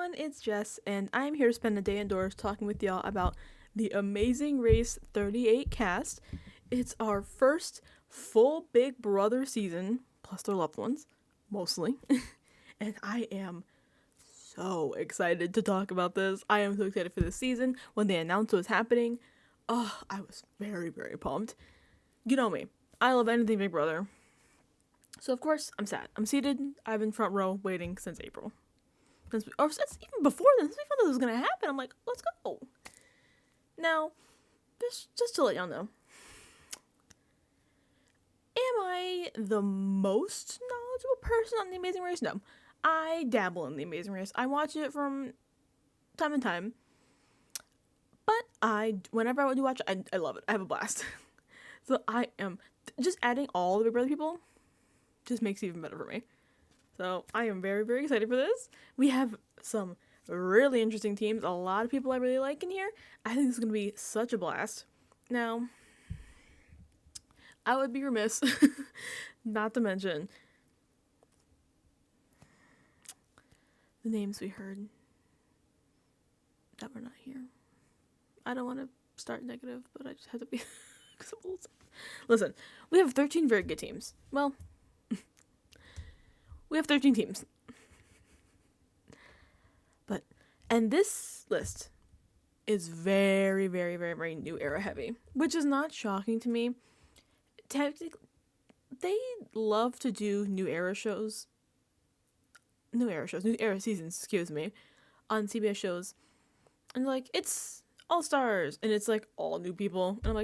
everyone, it's Jess, and I'm here to spend a day indoors talking with y'all about the Amazing Race 38 cast. It's our first full Big Brother season, plus their loved ones, mostly, and I am so excited to talk about this. I am so excited for this season. When they announced what was happening, I was very, very pumped. You know me, I love anything Big Brother. So of course, I'm sad. I'm seated, I've been front row waiting since April. Since even before then, since we found out this was gonna happen, I'm like, let's go. Now, just to let y'all know, am I the most knowledgeable person on The Amazing Race? No. I dabble in The Amazing Race. I watch it from time to time. But whenever I do watch it, I love it. I have a blast. So I am, just adding all the Big Brother people just makes it even better for me. So I am very, very excited for this. We have some really interesting teams. A lot of people I really like in here. I think this is going to be such a blast. Now, I would be remiss not to mention the names we heard that were not here. I don't want to start negative, but I just had to be... Listen, we have 13 very good teams. Well, we have 13 teams. And this list is very, very, very, very new era heavy, which is not shocking to me. Technically, they love to do new era seasons, excuse me, on CBS shows. And like, it's all stars, and it's like all new people. And I'm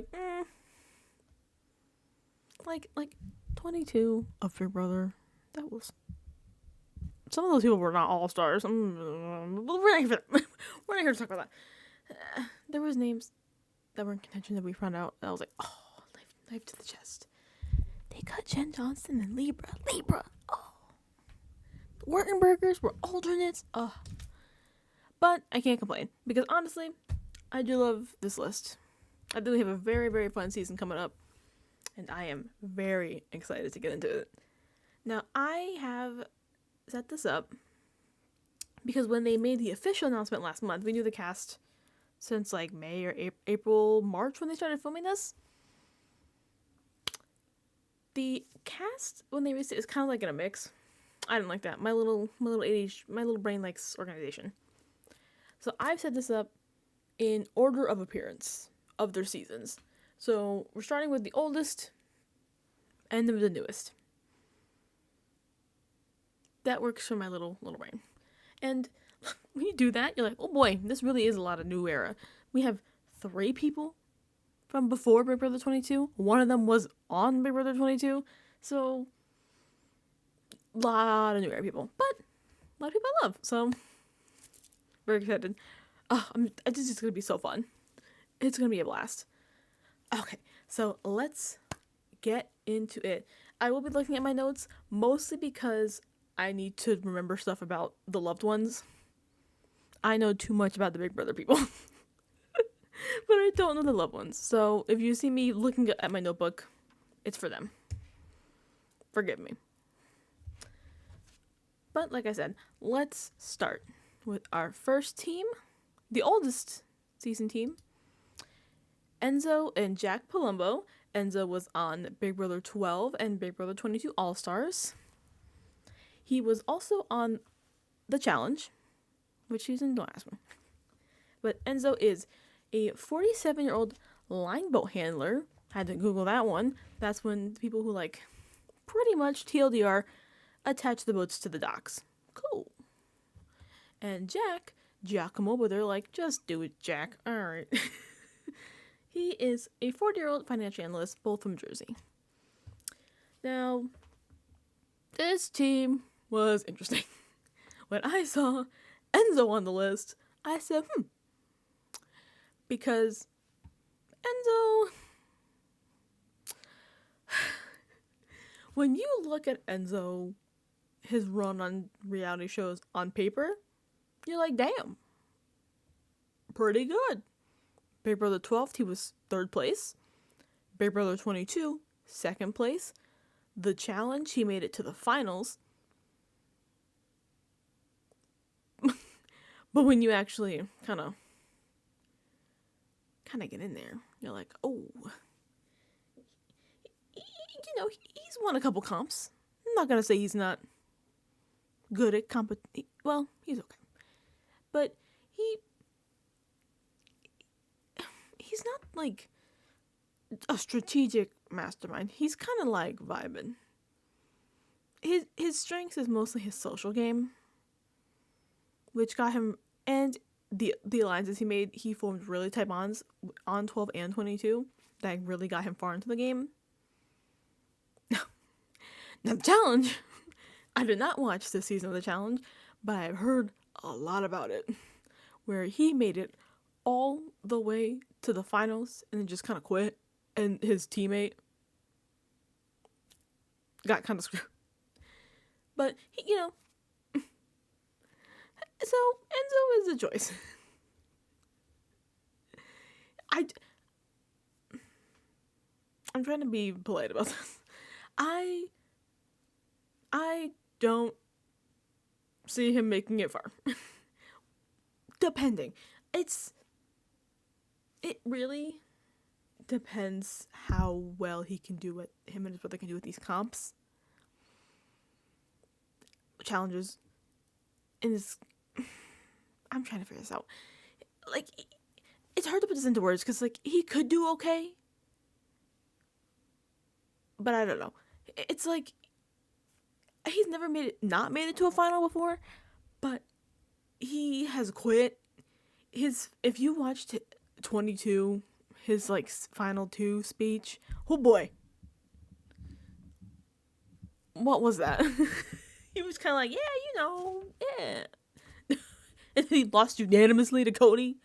like, like 22 of Big Brother, that was... Some of those people were not all stars. We're not here to talk about that. There was names that were in contention that we found out. And I was like, oh, knife to the chest. They cut Jen Johnson and Libra. Oh, the Wurtenbergers were alternates. Oh, but I can't complain because honestly, I do love this list. I think we have a very, very fun season coming up, and I am very excited to get into it. Now, I have set this up because when they made the official announcement last month, we knew the cast since like May or April, March when they started filming this. The cast when they released it is kind of like in a mix. I didn't like that. My little brain likes organization. So I've set this up in order of appearance of their seasons. So we're starting with the oldest and the newest. That works for my little brain. And when you do that, you're like, oh boy, this really is a lot of new era. We have 3 people from before Big Brother 22. One of them was on Big Brother 22. So, a lot of new era people. But, a lot of people I love. So, very excited. It's just going to be so fun. It's going to be a blast. Okay, so let's get into it. I will be looking at my notes mostly because I need to remember stuff about the loved ones. I know too much about the Big Brother people. But I don't know the loved ones. So if you see me looking at my notebook, it's for them. Forgive me. But like I said, let's start with our first team. The oldest season team. Enzo and Jack Palumbo. Enzo was on Big Brother 12 and Big Brother 22 All-Stars. He was also on The Challenge, which he's in, don't ask me. But Enzo is a 47-year-old line boat handler. Had to Google that one. That's when people who like pretty much TLDR attach the boats to the docks. Cool. And Giacomo, but they're like, just do it, Jack. All right. He is a 40-year-old financial analyst, both from Jersey. Now, this team was interesting. When I saw Enzo on the list, I said, because Enzo, when you look at Enzo, his run on reality shows on paper, you're like, damn, pretty good. Big Brother 12, he was 3rd place. Big Brother 22, 2nd place. The Challenge, he made it to the finals. But when you actually kind of get in there, you're like, oh, he's won a couple comps. I'm not gonna say he's not good at well, he's okay, but he he's not like a strategic mastermind. He's kind of like vibing. His strength is mostly his social game, which got him, and the alliances he made. He formed really tight bonds on 12 and 22 that really got him far into the game. Now the challenge, I did not watch this season of the challenge, but I've heard a lot about it, where he made it all the way to the finals and then just kind of quit, and his teammate got kind of screwed. But so Enzo is a choice. I'm trying to be polite about this. I don't see him making it far. Depending. It really depends how well him and his brother can do with these comps. Challenges. And I'm trying to figure this out. Like, it's hard to put this into words because, like, he could do okay. But I don't know. It's like, he's never not made it to a final before, but he has quit. If you watched 22, his, like, final 2 speech, oh boy. What was that? He was kind of like, yeah. And he lost unanimously to Cody.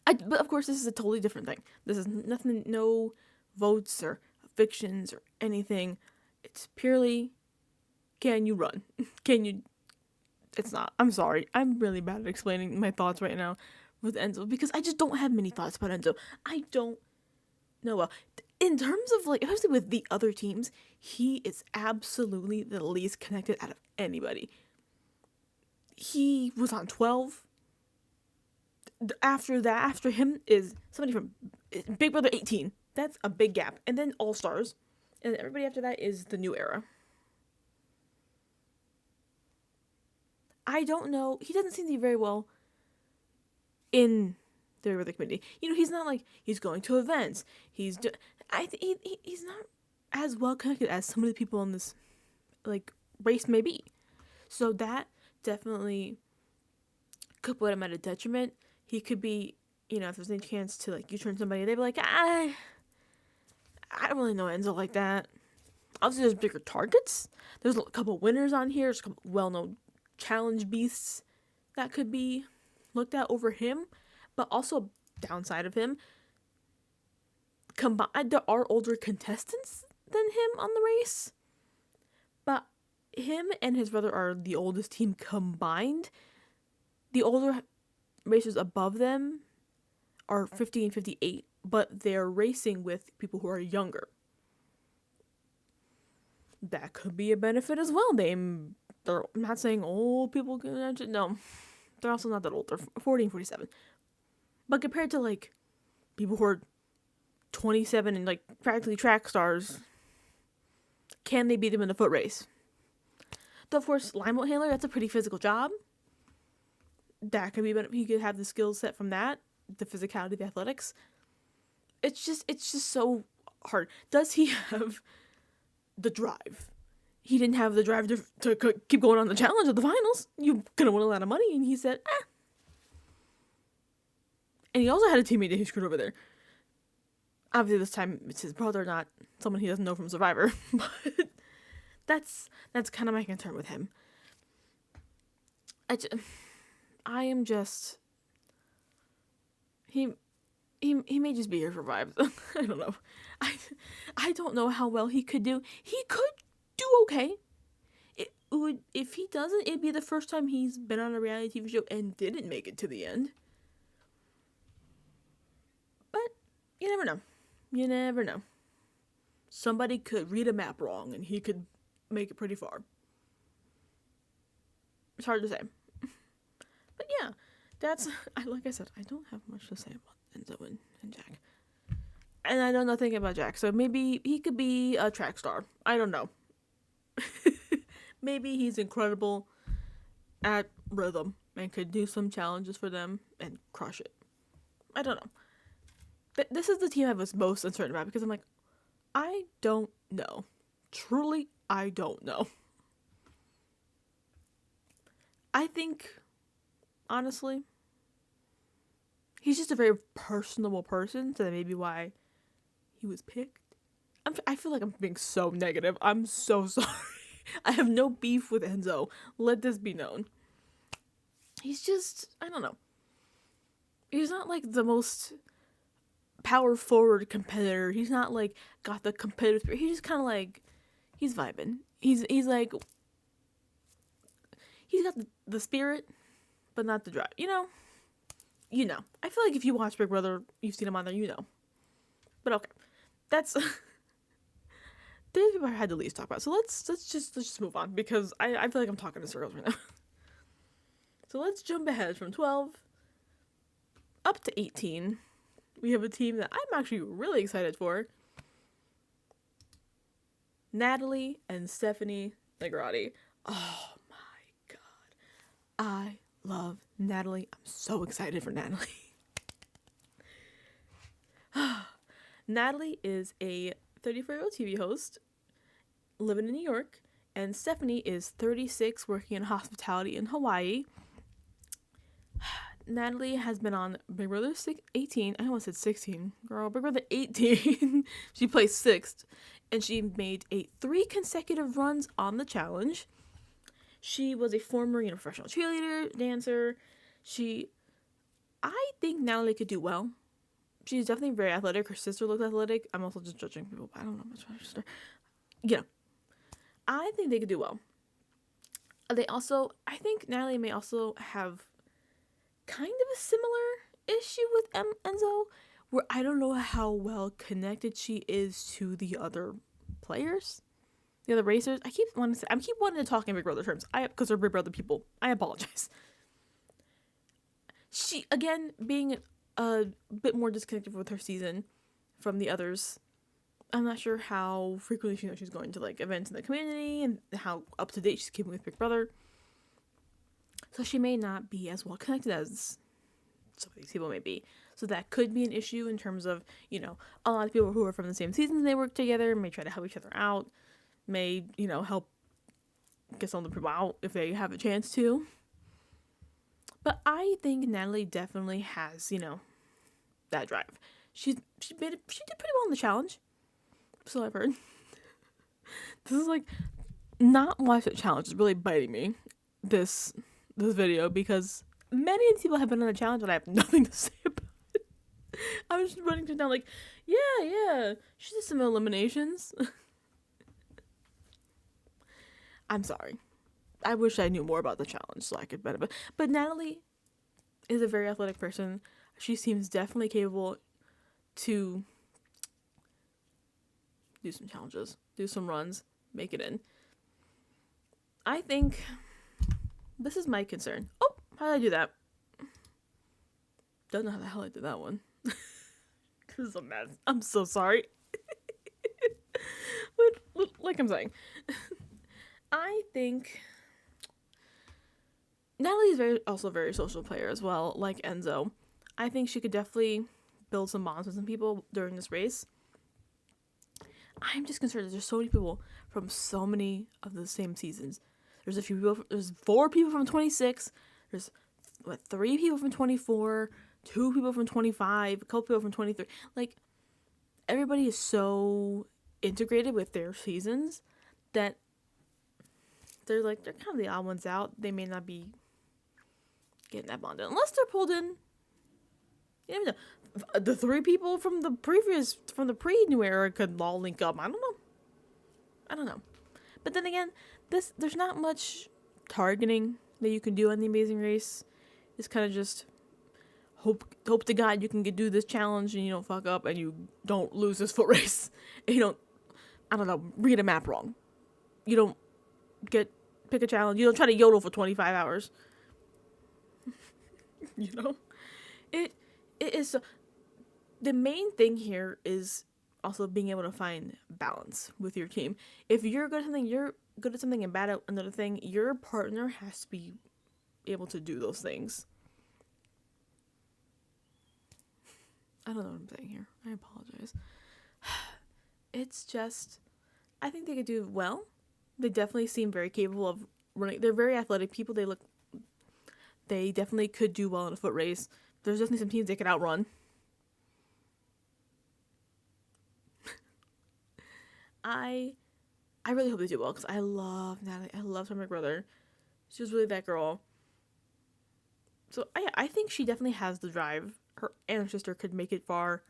But of course, this is a totally different thing. This is nothing, no votes or fictions or anything. It's purely, can you run? It's not. I'm sorry. I'm really bad at explaining my thoughts right now with Enzo because I just don't have many thoughts about Enzo. I don't know well. In terms of, like, especially with the other teams, he is absolutely the least connected out of anybody. He was on 12. After him is somebody from Big Brother 18. That's a big gap. And then All Stars. And everybody after that is the new era. I don't know. He doesn't seem to be very well in the Big Brother community. He's not like he's going to events. He's not as well connected as some of the people on this, like, race may be. So that definitely could put him at a detriment. He could be, if there's any chance to, like, you turn somebody, they'd be like, I don't really know Enzo like that. Obviously, there's bigger targets. There's a couple winners on here. There's a couple well-known challenge beasts that could be looked at over him. But also, downside of him, combined, there are older contestants than him on the race. But him and his brother are the oldest team combined. The older racers above them are 50 and 58, but they're racing with people who are younger. That could be a benefit as well. They're not saying old people can enter. No, they're also not that old. They're 40 and 47. But compared to, like, people who are 27 and, like, practically track stars, can they beat them in a foot race? Though, of course, line boat handler, that's a pretty physical job. That could be, he could have the skill set from that, the physicality, the athletics. It's just so hard. Does he have the drive? He didn't have the drive to keep going on the challenge of the finals. You're gonna win a lot of money, and he said, And he also had a teammate that he screwed over there. Obviously, this time it's his brother, not someone he doesn't know from Survivor. But that's kind of my concern with him. I am just. He may just be here for vibes. I don't know. I don't know how well he could do. He could do okay. If he doesn't, it'd be the first time he's been on a reality TV show and didn't make it to the end. But you never know. You never know. Somebody could read a map wrong and he could make it pretty far. It's hard to say. that's like I said, I don't have much to say about Enzo and Jack. And I know nothing about Jack, so maybe he could be a track star. I don't know. Maybe he's incredible at rhythm and could do some challenges for them and crush it. I don't know. This is the team I was most uncertain about because I'm like, I don't know. Truly, I don't know. I think, honestly, he's just a very personable person, so that may be why he was picked. I feel like I'm being so negative. I'm so sorry. I have no beef with Enzo. Let this be known. He's just, I don't know. He's not like the most power forward competitor. He's not like got the competitive spirit. He's just kind of like, he's vibing. He's like, he's got the spirit, but not the drive. You know. I feel like if you watch Big Brother, you've seen him on there. You know. But okay, that's. There's people I had to least talk about. So let's just move on because I feel like I'm talking in circles right now. So let's jump ahead from 12 up to 18. We have a team that I'm actually really excited for. Natalie and Stephanie Negrotti. Oh my god. I love Natalie. I'm so excited for Natalie. Natalie is a 34-year-old TV host living in New York, and Stephanie is 36 working in hospitality in Hawaii. Natalie has been on Big Brother 18. I almost said 16. Girl, Big Brother 18. She placed 6th, and she made 3 consecutive runs on the challenge. She was a former professional cheerleader, dancer. I think Natalie could do well. She's definitely very athletic. Her sister looks athletic. I'm also just judging people, but I don't know much about her sister. I think they could do well. I think Natalie may also have kind of a similar issue with Enzo, where I don't know how well connected she is to the other players, the other racers. I keep wanting to talk in Big Brother terms. Because they're Big Brother people. I apologize. She, again, being a bit more disconnected with her season from the others. I'm not sure how frequently she's going to like events in the community and how up to date she's keeping with Big Brother. So she may not be as well connected as some of these people may be. So that could be an issue in terms of, a lot of people who are from the same season, they work together, may try to help each other out, may, help get some of the people out if they have a chance to. But I think Natalie definitely has, that drive. She did pretty well in the challenge. So I've heard. This is like, not watch the challenge is really biting me, this video, because many people have been on the challenge and I have nothing to say about it. I was just running down like, yeah, she did some eliminations. I'm sorry. I wish I knew more about the challenge so I could benefit. But Natalie is a very athletic person. She seems definitely capable to do some challenges, do some runs, make it in. I think this is my concern. Oh, how did I do that? Don't know how the hell I did that one. This is a mess. I'm so sorry. But like I'm saying, I think Natalie is also a very social player as well, like Enzo. I think she could definitely build some bonds with some people during this race. I'm just concerned that there's so many people from so many of the same seasons. There's 4 people from 26. There's 3 people from 24, 2 people from 25, a couple people from 23. Like, everybody is so integrated with their seasons that they're kind of the odd ones out. They may not be getting that bond unless they're pulled in. You never know. The 3 people from the pre-new era could all link up. I don't know. But then again, there's not much targeting that you can do on The Amazing Race. It's kind of just hope to God you can do this challenge and you don't fuck up and you don't lose this foot race. And you don't, read a map wrong. You don't pick a challenge. You don't try to YOLO for 25 hours. You know, it it is so, the main thing here is also being able to find balance with your team. If you're good at something, you're good at something and bad at another thing. Your partner has to be able to do those things. I don't know what I'm saying here. I apologize. It's just, I think they could do well. They definitely seem very capable of running. They're very athletic people. They definitely could do well in a foot race. There's definitely some teams they could outrun. I I really hope they do well because I love Natalie. I love her, my brother. She's really that girl. So I think she definitely has the drive. Her and her sister could make it far.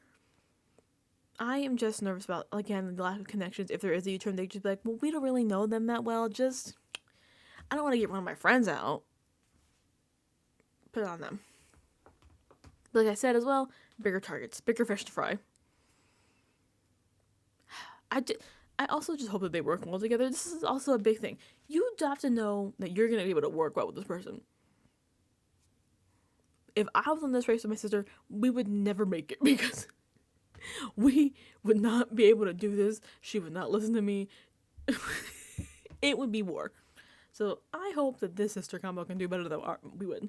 I am just nervous about, again, the lack of connections. If there is a U-turn, they just be like, well, we don't really know them that well. Just, I don't want to get one of my friends out. Put it on them. But like I said as well, bigger targets, bigger fish to fry. I also just hope that they work well together. This is also a big thing. You have to know that you're going to be able to work well with this person. If I was on this race with my sister, we would never make it because we would not be able to do this. She would not listen to me. It would be war. So I hope that this sister combo can do better than we would.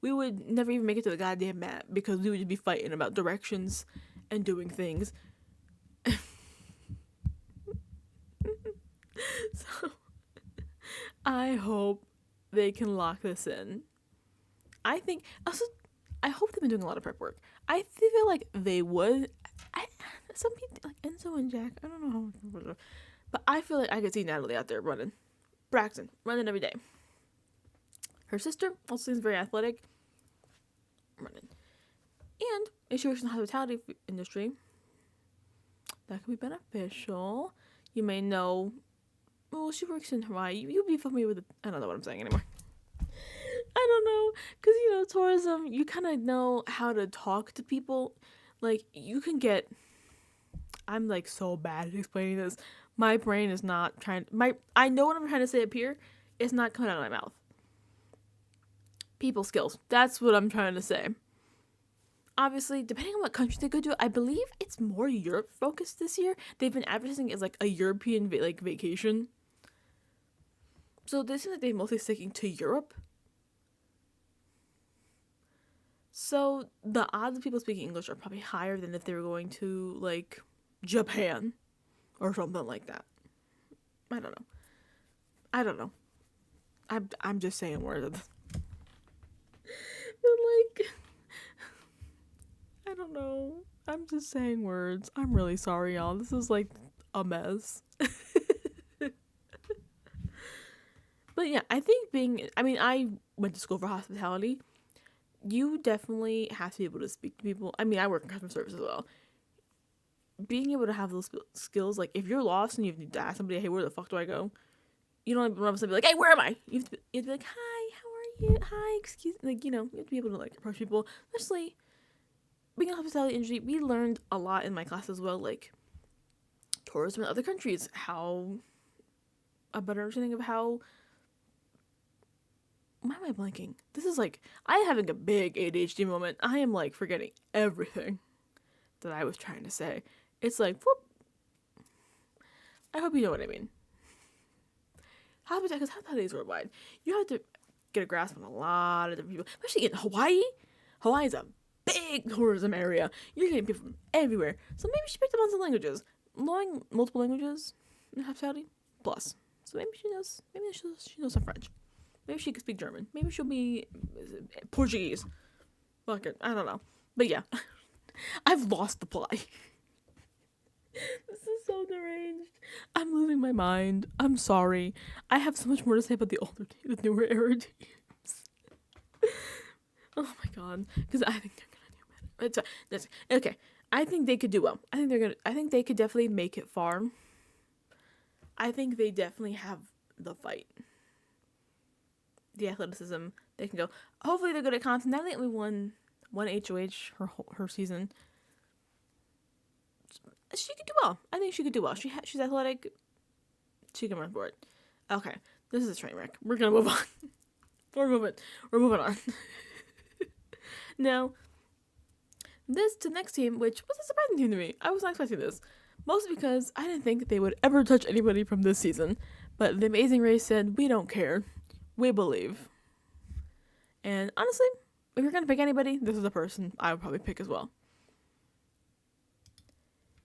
We would never even make it to the goddamn map because we would just be fighting about directions and doing things. So I hope they can lock this in. I think also I hope they've been doing a lot of prep work. I feel like they would. Some people like Enzo and Jack. I don't know how, but I feel like I could see Natalie out there running. Braxton running every day. Her sister also seems very athletic. Running, and if she works in the hospitality industry, that could be beneficial. You may know. Well, she works in Hawaii. You'll be familiar with it. I don't know what I'm saying anymore. I don't know, because, tourism, you kind of know how to talk to people. Like, you can get, I'm, like, so bad at explaining this. My brain is not I know what I'm trying to say up here. It's not coming out of my mouth. People skills. That's what I'm trying to say. Obviously, depending on what country they go to, I believe it's more Europe focused this year. They've been advertising it as, like, a European, vacation. So they seem like they're mostly sticking to Europe. So the odds of people speaking English are probably higher than if they were going to, like, Japan or something like that. I don't know. I'm just saying words. But, like, I don't know. I'm just saying words. I'm really sorry, y'all. This is, like, a mess. But yeah, I think I went to school for hospitality. You definitely have to be able to speak to people. I mean, I work in customer service as well. Being able to have those skills, like, if you're lost and you have to ask somebody, hey, where the fuck do I go? You don't run up and be like, hey, where am I? You have to be like, hi, how are you? Hi, excuse me. Like, you have to be able to, like, approach people. Especially being in the hospitality industry, we learned a lot in my class as well, like, tourism in other countries, a better understanding of how. Why am I blanking? This is like, I'm having a big ADHD moment. I am, like, forgetting everything that I was trying to say. It's like, whoop. I hope you know what I mean. Because hospitality is worldwide. You have to get a grasp on a lot of different people, especially in Hawaii. Hawaii is a big tourism area. You're getting people from everywhere. So maybe she picked up on some languages. Knowing multiple languages in hospitality, plus. So maybe she knows some French. Maybe she could speak German. Maybe she'll be Portuguese. Fuck it. I don't know. But yeah. I've lost the plot. This is so deranged. I'm losing my mind. I'm sorry. I have so much more to say about the newer era teams. Oh my god. Because I think they're gonna do better. Okay. I think they could do well. I think they could definitely make it far. I think they definitely have the fight. The athleticism, they can go. Hopefully they're good at comps. Now they only won one HOH her season. She could do well. I think she could do well. She's athletic. She can run for it. Okay, this is a train wreck. We're gonna move on. We're moving on. Now, this to the next team, which was a surprising team to me. I was not expecting this. Mostly because I didn't think they would ever touch anybody from this season. But the Amazing Race said, we don't care. We believe. And honestly, if you're going to pick anybody, this is the person I would probably pick as well.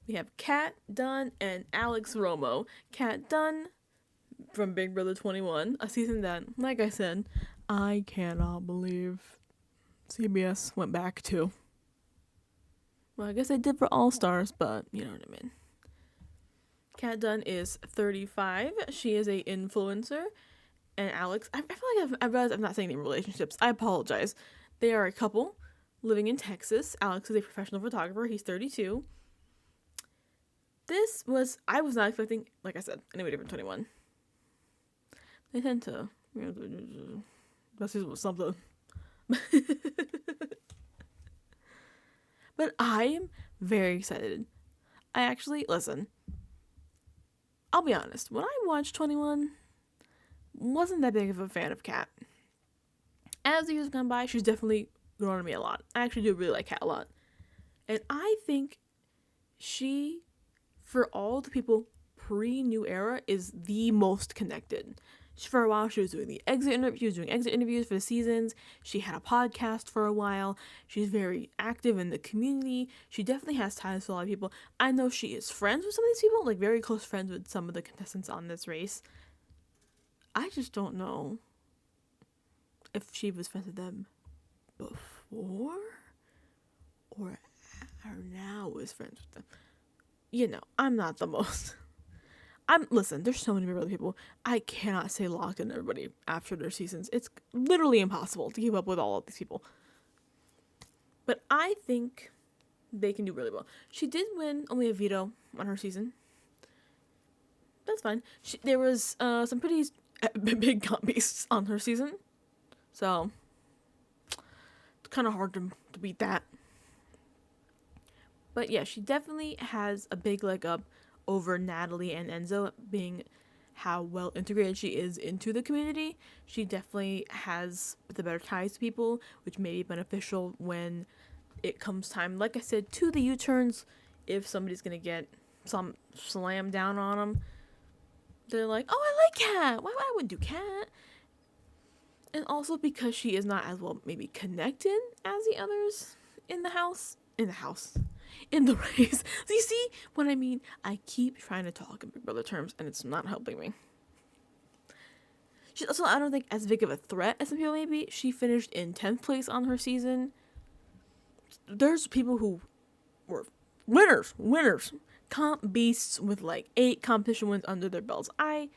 We have Kat Dunn and Alex Romo. Kat Dunn from Big Brother 21, a season that, like I said, I cannot believe CBS went back to. Well, I guess they did for All Stars, but you know what I mean. Kat Dunn is 35. She is a influencer. And Alex, I feel like I realized I'm not saying any relationships. I apologize. They are a couple living in Texas. Alex is a professional photographer. He's 32. I was not expecting, like I said, anybody from 21. They tend to, this was something. But I am very excited. Listen, I'll be honest. When I watched 21, wasn't that big of a fan of Kat. As the years gone by, she's definitely grown on me a lot. I actually do really like Kat a lot. And I think she, for all the people pre-New Era, is the most connected. For a while, she was doing exit interviews for the seasons. She had a podcast for a while. She's very active in the community. She definitely has ties to a lot of people. I know she is friends with some of these people, like very close friends with some of the contestants on this race. I just don't know if she was friends with them before or now is friends with them. You know, I'm not the most... Listen, there's so many other people. I cannot stay locked in everybody after their seasons. It's literally impossible to keep up with all of these people. But I think they can do really well. She did win only a veto on her season. That's fine. There was some pretty big comp beasts on her season. So, it's kind of hard to beat that. But yeah, she definitely has a big leg up over Natalie and Enzo, being how well integrated she is into the community. She definitely has the better ties to people, which may be beneficial when it comes time, like I said, to the U-turns. If somebody's gonna get some slam down on them, they're like, oh, I like Kat. Why would I wouldn't do Kat? And also because she is not as well maybe connected as the others in the race. So you see what I mean? I keep trying to talk in Big Brother terms, and it's not helping me. She's also, I don't think, as big of a threat as some people may be. She finished in 10th place on her season. There's people who were winners, comp beasts with like 8 competition wins under their belts. I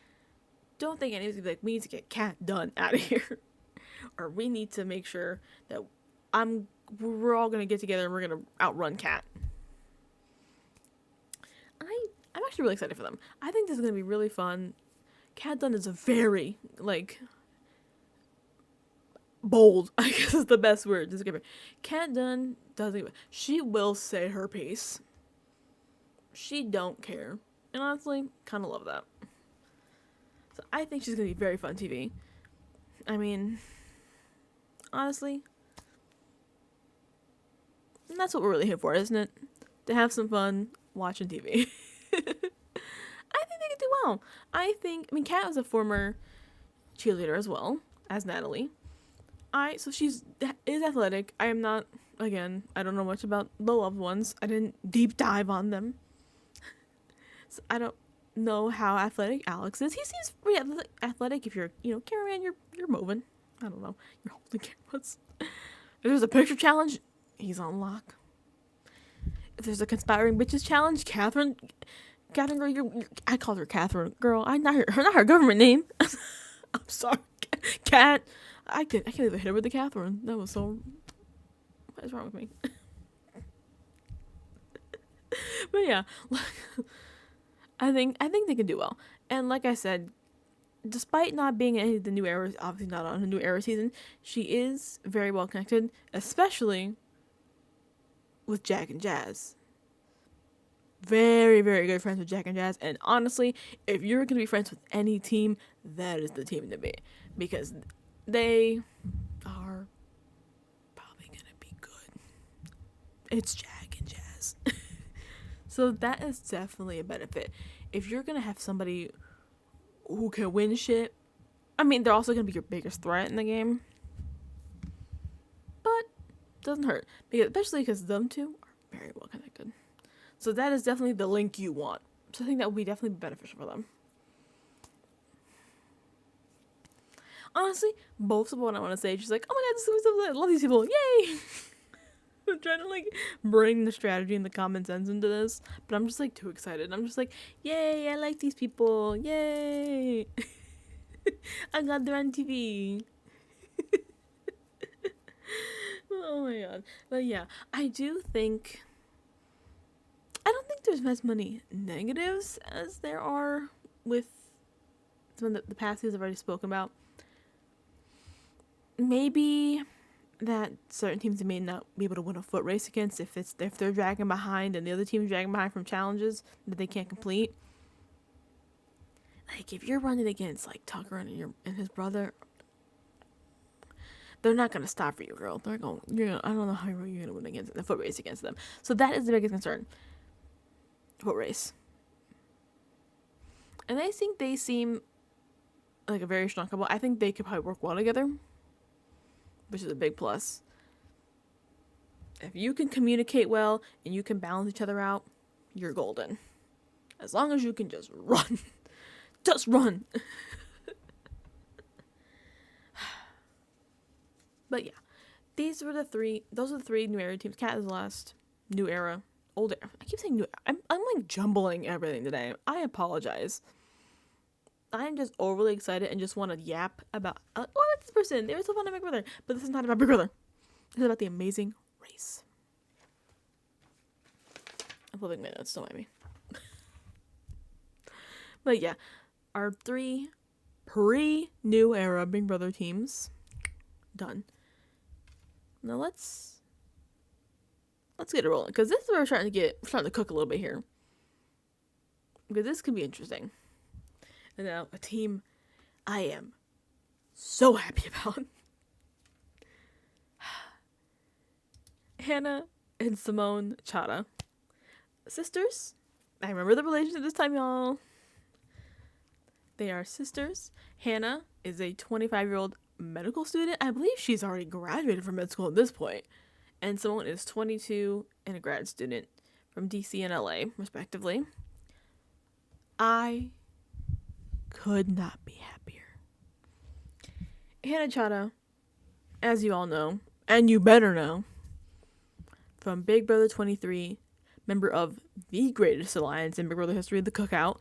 don't think anyone's gonna be like, we need to get Kat Dunn out of here. Or we need to make sure that we're all gonna get together and we're gonna outrun Kat. I'm actually really excited for them. I think this is gonna be really fun. Kat Dunn is a very, like, bold, I guess is the best word to describe her. Kat Dunn she will say her piece. She don't care. And honestly, kind of love that. So I think she's gonna be very fun TV. I mean, honestly, that's what we're really here for, isn't it? To have some fun watching TV. I think they could do well. I mean, Kat was a former cheerleader as well as Natalie. So is athletic. I am not, again, I don't know much about the loved ones. I didn't deep dive on them. So I don't know how athletic Alex is. He seems pretty athletic if you're, cameraman, you're moving. I don't know. You're holding cameras. If there's a picture challenge, he's on lock. If there's a conspiring bitches challenge, Catherine girl, I called her Catherine girl. Not her government name. I'm sorry, Kat. I can't even hit her with the Catherine. That was so. What is wrong with me? But yeah, I think they can do well. And like I said, despite not being in any of the new eras, obviously not on a new era season, she is very well connected, especially with Jack and Jazz. Very, very good friends with Jack and Jazz. And honestly, if you're going to be friends with any team, that is the team to be. Because they are probably going to be good. It's Jag and Jazz. So that is definitely a benefit. If you're going to have somebody who can win shit, I mean, they're also going to be your biggest threat in the game. But doesn't hurt. Especially because them two are very well connected. So that is definitely the link you want. So I think that would be definitely beneficial for them. Honestly, both of what I want to say, she's like, oh my god, this is so I love these people, yay! I'm trying to like bring the strategy and the common sense into this, but I'm just like too excited. I'm just like, yay, I like these people, yay! I'm glad they're on TV. Oh my god. But yeah, I don't think there's as many negatives as there are with some of the past I've already spoken about. Maybe that certain teams may not be able to win a foot race against if they're dragging behind and the other team's dragging behind from challenges that they can't complete. Like if you're running against like Tucker and his brother, they're not gonna stop for you, girl. I don't know how you're gonna win against the foot race against them. So that is the biggest concern. Foot race. And I think they seem like a very strong couple. I think they could probably work well together, which is a big plus. If you can communicate well and you can balance each other out, you're golden. As long as you can just run. Just run. But yeah, those are the three new era teams. Cat is the last new era. Old era. I keep saying new era. I'm like jumbling everything today. I apologize. I'm just overly excited and just want to yap about, oh, I like this person. They were so fun on Big Brother. But this is not about Big Brother. This is about the amazing race. I'm flipping my notes, don't mind me. But yeah, our 3 pre-new era Big Brother teams done. Now let's get it rolling, because this is where we're starting to cook a little bit here. Because this could be interesting. And now a team I am so happy about. Hannah and Simone Chata. Sisters. I remember the relationship this time, y'all. They are sisters. Hannah is a 25-year-old medical student. I believe she's already graduated from med school at this point. And Simone is 22 and a grad student from DC and LA, respectively. I could not be happier. Hannah Chata, as you all know, and you better know, from Big Brother 23, member of the greatest alliance in Big Brother history, the Cookout,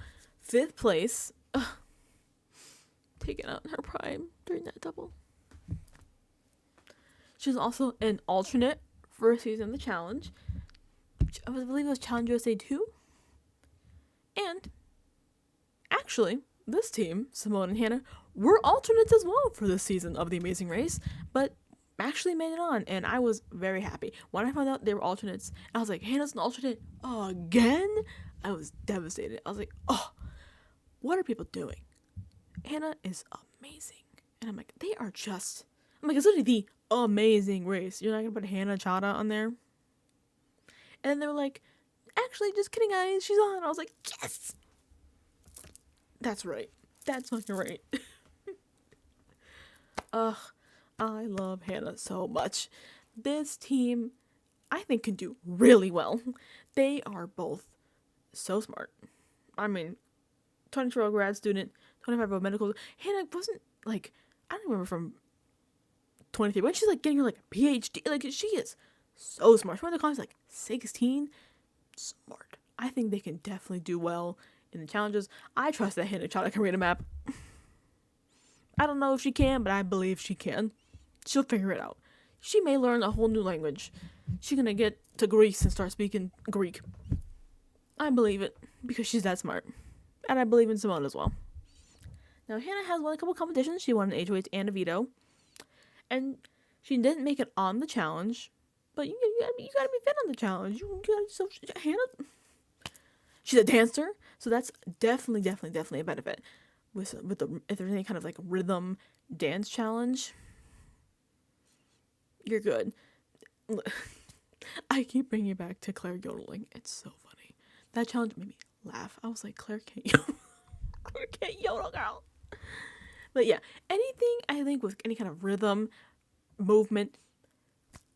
5th place, taken out in her prime during that double. She's also an alternate for a season of the challenge. I believe it was Challenge USA 2. And actually, this team, Simone and Hannah, were alternates as well for this season of The Amazing Race, but actually made it on, and I was very happy. When I found out they were alternates, I was like, Hannah's an alternate again? I was devastated. I was like, oh, what are people doing? Hannah is amazing. And I'm like, it's literally the Amazing Race. You're not going to put Hannah Chata on there? And then they were like, actually, just kidding, guys, she's on. I was like, yes! That's right. That's fucking right. Ugh, I love Hannah so much. This team, I think, can do really well. They are both so smart. I mean, 22-year-old grad student, 25-year-old medical. Hannah wasn't like, I don't remember from 23, but she's like getting her like PhD. Like, she is so smart. She went to college like 16. Smart. I think they can definitely do well in the challenges. I trust that Hannah Chata can read a map. I don't know if she can, but I believe she can. She'll figure it out. She may learn a whole new language. She's gonna get to Greece and start speaking Greek. I believe it, because she's that smart. And I believe in Simone as well. Now, Hannah has won a couple competitions. She won an HOH and a veto. And she didn't make it on the challenge. But you gotta be fit on the challenge. Hannah, she's a dancer. So that's definitely a benefit. If there's any kind of like rhythm dance challenge, you're good. I keep bringing it back to Claire yodeling. It's so funny. That challenge made me laugh. I was like, Claire can't yodel. Claire can't yodel, girl. But yeah, anything I think with any kind of rhythm, movement,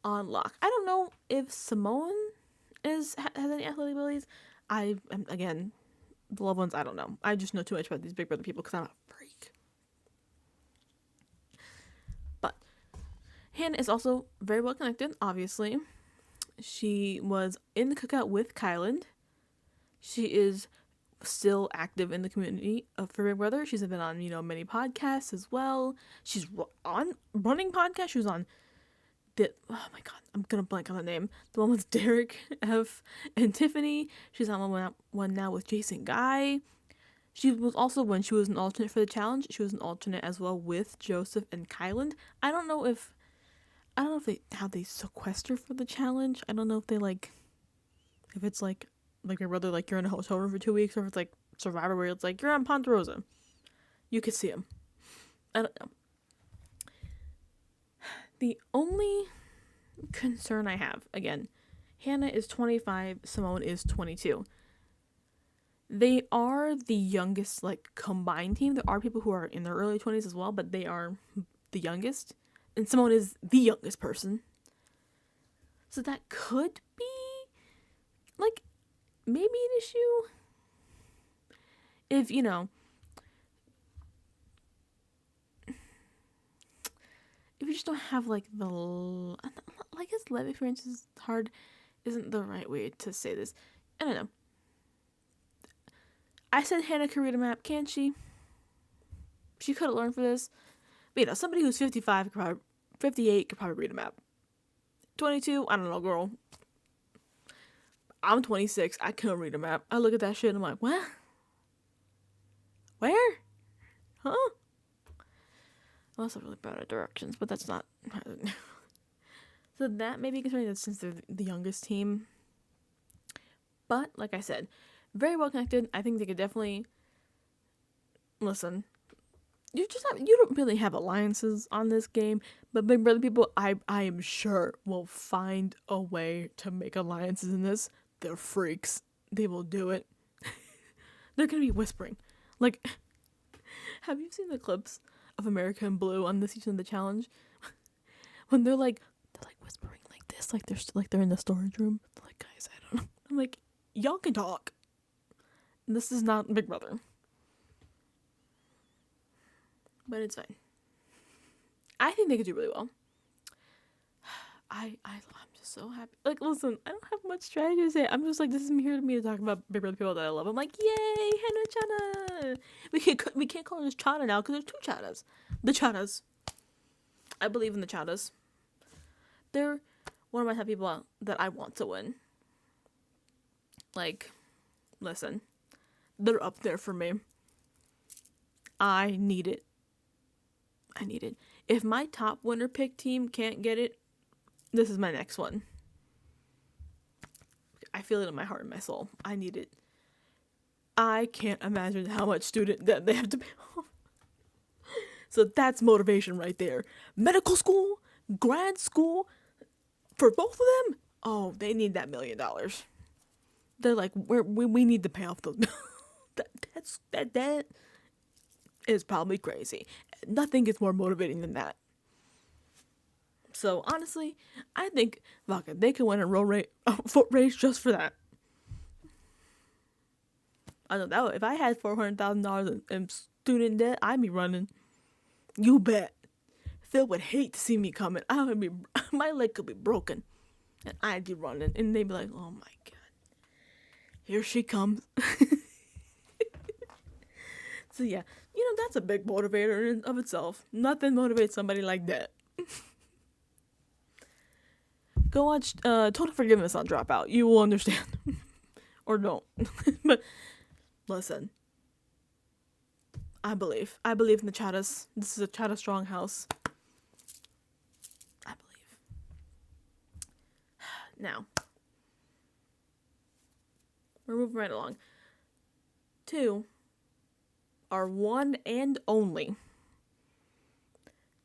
on lock. I don't know if Simone has any athletic abilities. I am, again, the loved ones, I don't know. I just know too much about these Big Brother people because I'm a freak. But Hannah is also very well connected, obviously. She was in the cookout with Kyland. She is still active in the community for Big Brother. She's been on, many podcasts as well. She's on running podcasts. She was on oh my god, I'm gonna blank on the name. The one with Derek F and Tiffany. She's on one now with Jason Guy. She was also, when she was an alternate for the challenge, she was an alternate as well with Joseph and Kyland. I don't know if how they sequester for the challenge. I don't know if they if it's like your brother, like you're in a hotel room for 2 weeks, or if it's like Survivor where it's like you're on Ponderosa. You could see him. I don't know. The only concern I have, again, Hannah is 25, Simone is 22. They are the youngest, combined team. There are people who are in their early 20s as well, but they are the youngest. And Simone is the youngest person. So that could be, maybe an issue. If, if you just don't have, I guess life experience is hard, isn't the right way to say this. I don't know. I said Hannah could read a map, can't she? She could have learned for this. But, somebody who's 55, 58 could probably read a map. 22, I don't know, girl. I'm 26, I can't read a map. I look at that shit and I'm like, what? Where? Huh? I'm also really bad at directions, but that's not... So that may be concerning that since they're the youngest team. But, like I said, very well connected. I think they could definitely... Listen, you don't really have alliances on this game, but Big Brother people, I am sure, will find a way to make alliances in this. They're freaks. They will do it. They're gonna be whispering. Have you seen the clips of America in Blue on this season of the challenge? When they're whispering like this, they're in the storage room. They're like, guys, I don't know. I'm like, y'all can talk. This is not Big Brother. But it's fine. I think they could do really well. I'm just so happy. Listen, I don't have much strategy to say. I'm just this is here to me to talk about Big Brother people that I love. I'm like, yay, Hannah Chana. We can't call her Chana now because there's two Chanas. The Chanas. I believe in the Chanas. They're one of my top people that I want to win. Listen, they're up there for me. I need it. If my top winner pick team can't get it, this is my next one. I feel it in my heart and my soul. I need it. I can't imagine how much student debt they have to pay off. So that's motivation right there. Medical school, grad school, for both of them, oh, they need that $1 million. They're like, we need to pay off those. That is probably crazy. Nothing gets more motivating than that. So honestly, I think they can win a foot race just for that. I don't know. If I had $400,000 in student debt, I'd be running. You bet. Phil would hate to see me coming. My leg could be broken, and I'd be running, and they'd be like, "Oh my god, here she comes." So yeah, that's a big motivator in of itself. Nothing motivates somebody like that. Go watch Total Forgiveness on Dropout. You will understand. Or don't. But listen. I believe in the Chadas. This is a Chada strong house. I believe. Now, we're moving right along. 2, our one and only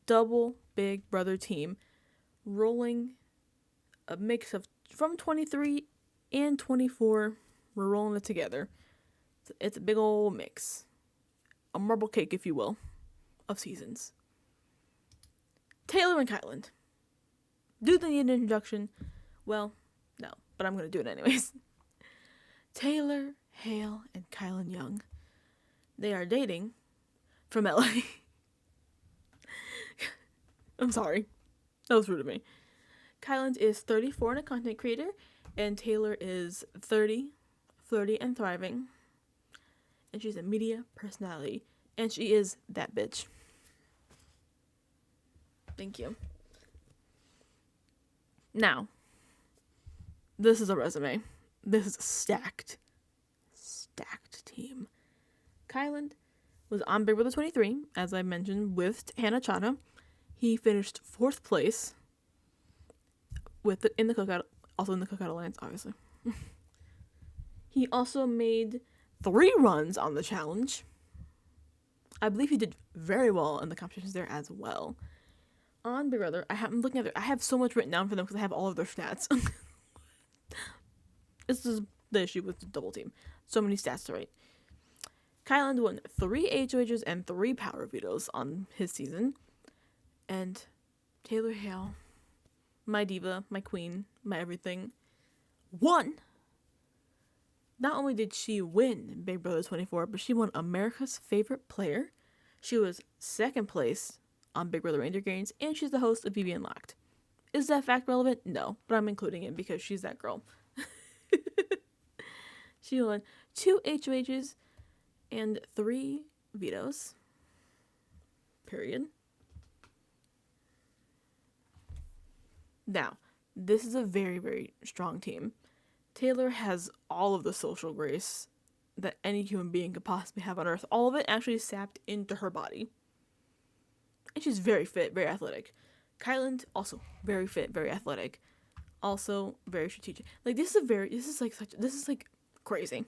double Big Brother team, rolling a mix of from 23 and 24, we're rolling it together. It's a big old mix. A marble cake, if you will, of seasons. Taylor and Kyland. Do they need an introduction? Well, no, but I'm going to do it anyways. Taylor Hale and Kyland Young. They are dating from LA. I'm sorry. That was rude of me. Kyland is 34 and a content creator, and Taylor is 30, flirty, and thriving. And she's a media personality, and she is that bitch. Thank you. Now, this is a resume. This is a stacked team. Kyland was on Big Brother 23, as I mentioned, with Hannah Chata. He finished 4th place in the Cookout, also in the Cookout Alliance, obviously. He also made 3 runs on the challenge. I believe he did very well in the competitions there as well. On Big Brother, I'm looking at I have so much written down for them because I have all of their stats. This is the issue with the double team. So many stats to write. Kyland won 3 HOHs and 3 power vetoes on his season. And Taylor Hale, my diva, my queen, my everything, won. Not only did she win Big Brother 24, but she won America's Favorite Player. She was 2nd place on Big Brother Reindeer Games, and she's the host of BB Unlocked. Is that fact relevant? No, but I'm including it because she's that girl. She won 2 HOHs and 3 vetoes. Period. Now, this is a very, very strong team. Taylor has all of the social grace that any human being could possibly have on Earth. All of it actually sapped into her body. And she's very fit, very athletic. Kyland, also very fit, very athletic. Also very strategic. Like, this is crazy.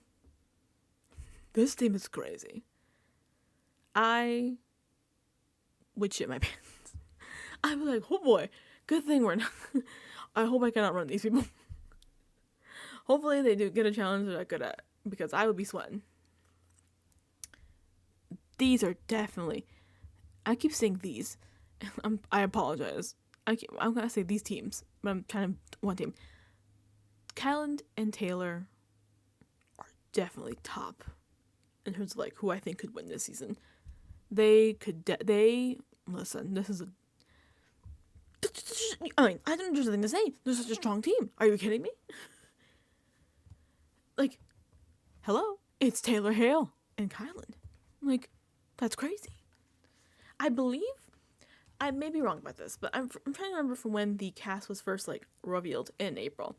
This team is crazy. I would shit my pants. I'd be like, oh boy, good thing we're not. I hope I can outrun these people. Hopefully they do get a challenge that I'm good at, because I would be sweating. These are definitely, I keep saying these. I apologize. I'm gonna say these teams, but I'm trying to one team. Kyland and Taylor are definitely top in terms of like who I think could win this season. Listen, this is I don't know anything to say. They're such a strong team. Are you kidding me? Like, hello, it's Taylor Hale and Kyland. Like, that's crazy. I believe, I may be wrong about this, but I'm trying to remember from when the cast was first like revealed in April.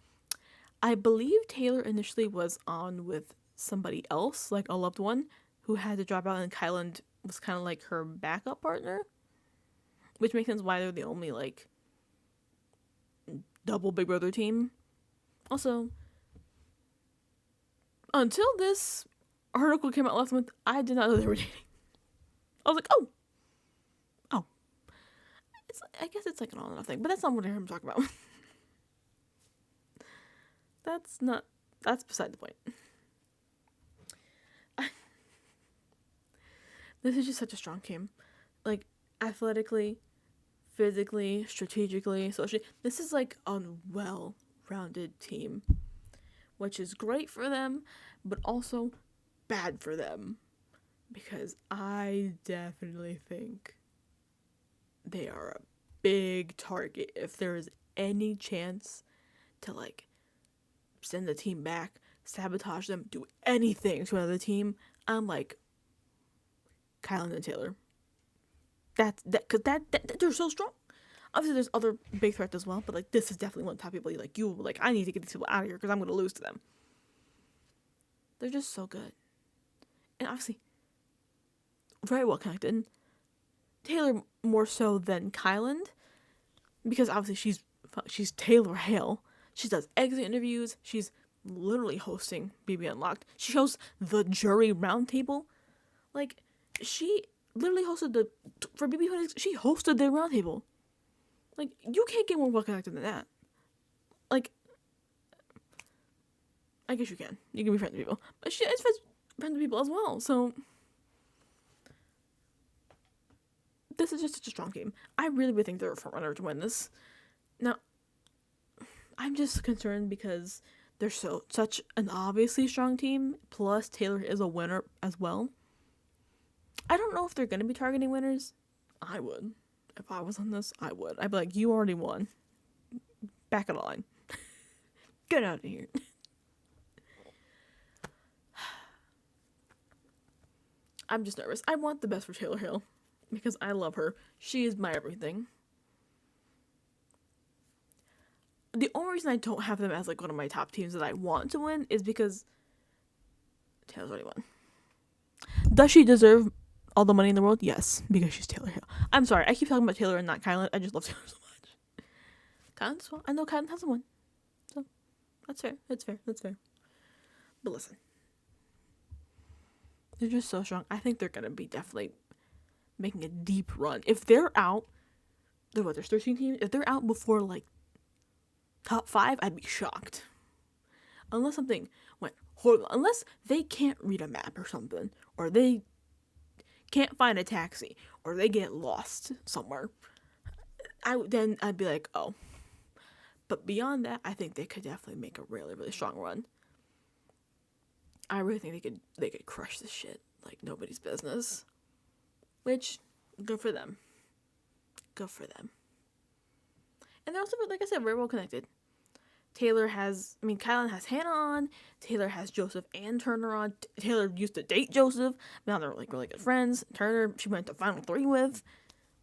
I believe Taylor initially was on with somebody else, like a loved one, who had to drop out, and Kyland was kind of like her backup partner, which makes sense why they're the only like double Big Brother team. Also, until this article came out last month, I did not know they were dating. I was like, oh. I guess it's like an all or nothing, but that's not what I'm talking about. That's beside the point. This is just such a strong team. Like, athletically, physically, strategically, socially. This is like a well-rounded team, which is great for them, but also bad for them, because I definitely think they are a big target. If there is any chance to like send the team back, sabotage them, do anything to another team, I'm like, Kyland and Taylor. Because they're so strong. Obviously, there's other big threats as well, but like this is definitely one of the top people. I need to get these people out of here because I'm gonna lose to them. They're just so good, and obviously, very well connected. Taylor more so than Kyland, because obviously she's Taylor Hale. She does exit interviews. She's literally hosting BB Unlocked. She hosts the jury roundtable. Like, she literally hosted for BB 26. She hosted the roundtable. Like, you can't get more well connected than that. Like, I guess you can. You can be friends with people. But she is friends with people as well. So this is just such a strong team. I really think they're a front runner to win this. Now, I'm just concerned because they're such an obviously strong team. Plus, Taylor is a winner as well. I don't know if they're going to be targeting winners. I would. If I was on this, I would. I'd be like, you already won. Back of the line. Get out of here. I'm just nervous. I want the best for Taylor Hill because I love her. She is my everything. The only reason I don't have them as like one of my top teams that I want to win is because Taylor's already won. Does she deserve all the money in the world? Yes, because she's Taylor Hill. I'm sorry, I keep talking about Taylor and not Kylan. I just love Taylor so much. Kylan as well. I know Kylan hasn't won. So, that's fair. That's fair. But listen. They're just so strong. I think they're going to be definitely making a deep run. If they're out, there's 13 teams. If they're out before, like, top 5, I'd be shocked. Unless something went horrible. Unless they can't read a map or something. Or they can't find a taxi. Or they get lost somewhere. Then I'd be like, oh. But beyond that, I think they could definitely make a really, really strong run. I really think they could crush this shit like nobody's business. Which, good for them. Good for them. And they're also, like I said, very well connected. Kylan has Hannah on. Taylor has Joseph and Turner on. Taylor used to date Joseph. Now they're like really good friends. Turner, she went to Final 3 with.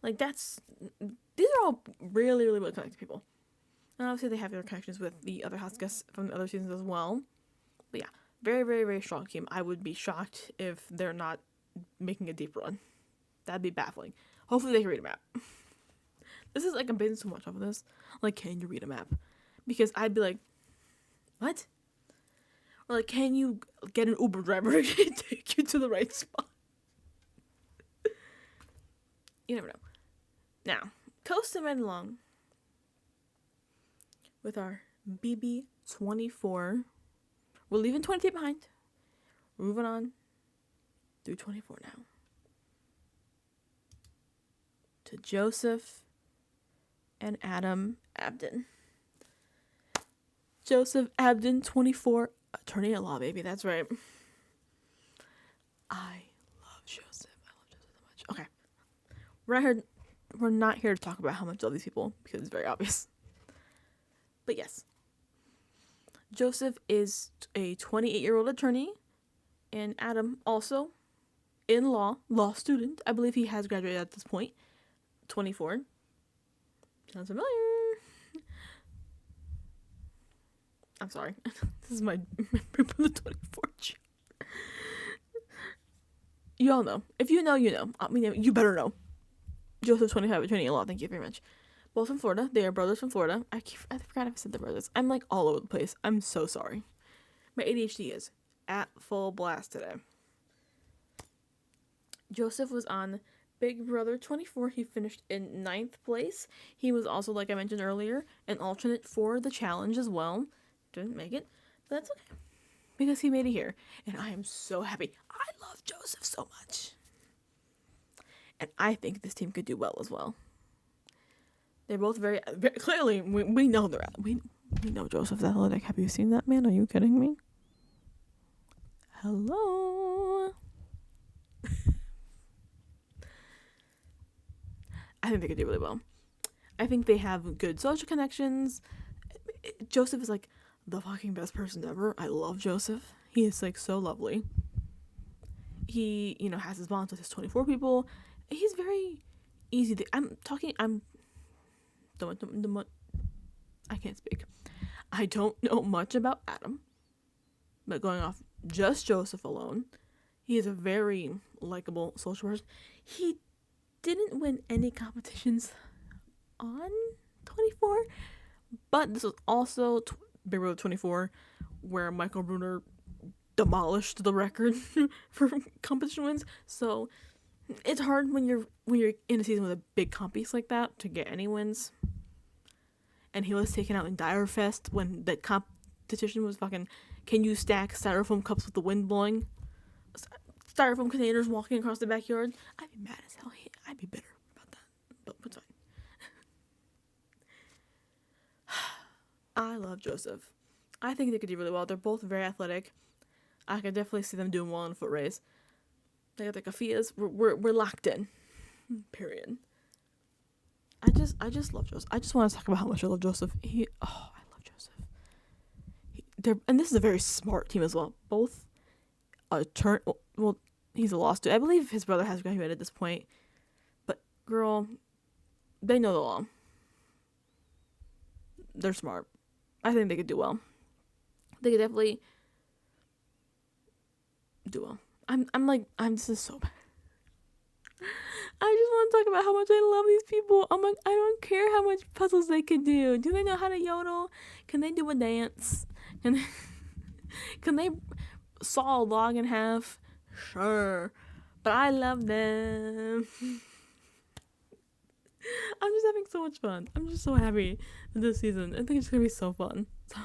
Like these are all really, really well connected people. And obviously they have their connections with the other house guests from the other seasons as well. But yeah. Very, very, very strong team. I would be shocked if they're not making a deep run. That'd be baffling. Hopefully they can read a map. This is like, I'm basing so much off of this. Like, can you read a map? Because I'd be like, what? Or like, can you get an Uber driver to take you to the right spot? You never know. Now, coasting right along with our BB24. We're leaving 23 behind. We're moving on through 24 now. To Joseph and Adam Abden. Joseph Abden, 24, attorney at law, baby. That's right. I love Joseph. So much. Okay. We're not here to talk about how much I love these people because it's very obvious. But yes. Joseph is a 28-year-old attorney, and Adam also in law student. I believe he has graduated at this point. 24. Sounds familiar. I'm sorry. This is my memory from the 24 joke. You all know. If you know, you know. I mean, you better know. Joseph, 25, attorney in law. Thank you very much. Both from Florida. They are brothers from Florida. I forgot if I said the brothers. I'm like all over the place. I'm so sorry. My ADHD is at full blast today. Joseph was on Big Brother 24. He finished in 9th place. He was also, like I mentioned earlier, an alternate for the challenge as well. Didn't make it, but that's okay. Because he made it here. And I am so happy. I love Joseph so much. And I think this team could do well as well. They're both very, very clearly, we know they're out. We know Joseph's athletic. Have you seen that man? Are you kidding me? Hello? I think they could do really well. I think they have good social connections. Joseph is like the fucking best person ever. I love Joseph. He is like so lovely. He, has his bonds with his 24 people. He's very easy. I can't speak. I don't know much about Adam, but going off just Joseph alone, he is a very likable social person. He didn't win any competitions on 24, but this was also Big Brother 24, where Michael Bruner demolished the record for competition wins. So it's hard when you're in a season with a big comp piece like that to get any wins. And he was taken out in Dire Fest when the competition was fucking Can you stack styrofoam cups with the wind blowing? Styrofoam containers walking across the backyard? I'd be mad as hell. I'd be bitter about that. But it's fine. I love Joseph. I think they could do really well. They're both very athletic. I could definitely see them doing well in a foot race. They got the Kafias. We're locked in. Period. I just love Joseph. I just want to talk about how much I love Joseph. I love Joseph. And this is a very smart team as well. Both he's a lost dude. I believe his brother has graduated at this point. But girl, they know the law. They're smart. I think they could do well. They could definitely do well. This is so bad. I just want to talk about how much I love these people. I'm like, I don't care how much puzzles they can do. Do they know how to yodel? Can they do a dance? Can they saw a log in half? Sure. But I love them. I'm just having so much fun. I'm just so happy this season. I think it's going to be so fun. So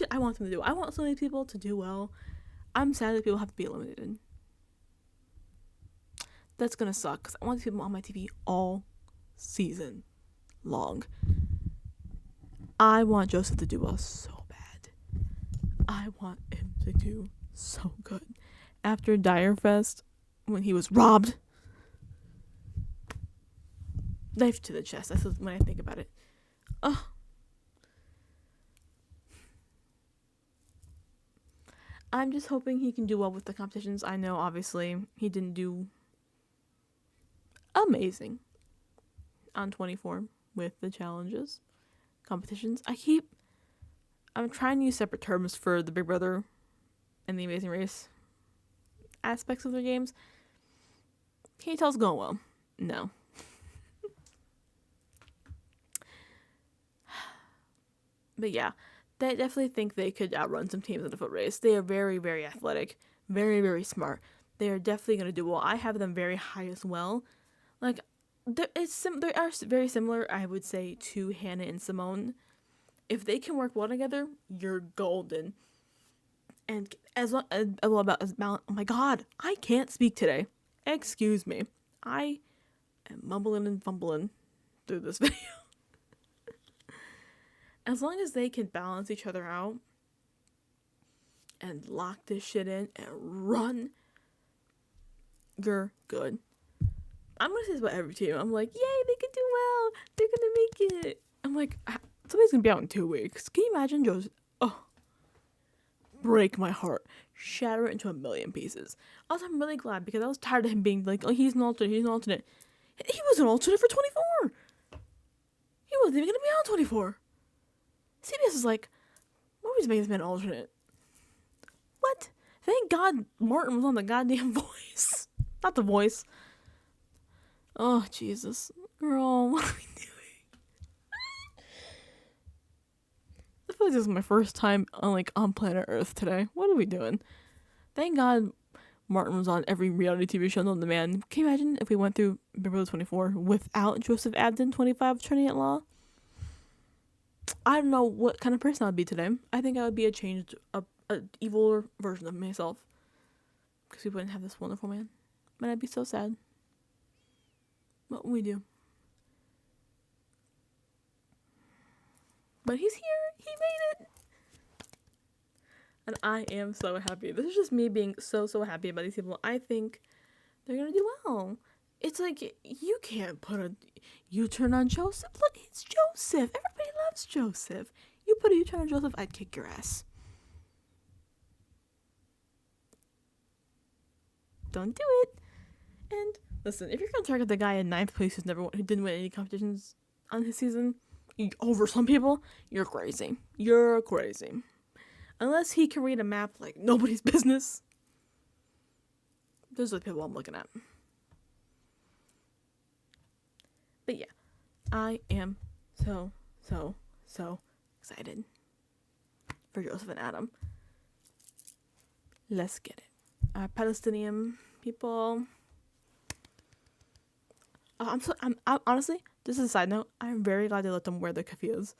I want them to do well. I want so many people to do well. I'm sad that people have to be eliminated. That's going to suck because I want these people on my TV all season long. I want Joseph to do well so bad. I want him to do so good. After Direfest, when he was robbed, knife to the chest. That's when I think about it. Oh. I'm just hoping he can do well with the competitions. I know, obviously, he didn't do amazing on 24 with the challenges, competitions. I'm trying to use separate terms for the Big Brother and the Amazing Race aspects of their games. Can you tell it's going well? No. But yeah, I definitely think they could outrun some teams in the foot race. They are very, very athletic, very, very smart. They are definitely going to do well. I have them very high as well. Like, they are very similar, I would say, to Hannah and Simone. If they can work well together, you're golden. And oh my god, I can't speak today. Excuse me. I am mumbling and fumbling through this video. As long as they can balance each other out and lock this shit in and run, you're good. I'm going to say this about every team. I'm like, yay, they can do well. They're going to make it. I'm like, somebody's going to be out in 2 weeks. Can you imagine Joseph? Oh, break my heart. Shatter it into a million pieces. Also, I'm really glad because I was tired of him being like, oh, he's an alternate. He was an alternate for 24. He wasn't even going to be on 24. CBS is like, what was making this man alternate? What? Thank God Martin was on the goddamn Voice. Not The Voice. Oh, Jesus. Girl, what are we doing? I feel like this is my first time on planet Earth today. What are we doing? Thank God Martin was on every reality TV show known to man. Can you imagine if we went through Big Brother 24 without Joseph Abden, 25, attorney at law? I don't know what kind of person I'd be today. I think I would be a evil version of myself. Because we wouldn't have this wonderful man. And I'd be so sad. What we do. But he's here. He made it. And I am so happy. This is just me being so happy about these people. I think they're going to do well. It's like, you can't put a U-turn on Joseph. Look, it's Joseph. Everybody loves Joseph. You put a U-turn on Joseph, I'd kick your ass. Don't do it. And listen, if you're going to target the guy in 9th place who didn't win any competitions on his season over some people, you're crazy. You're crazy. Unless he can read a map like nobody's business. Those are the people I'm looking at. But yeah, I am so excited for Joseph and Adam. Let's get it. Our Palestinian people. I'm honestly, this is a side note. I'm very glad they let them wear their keffiyehs.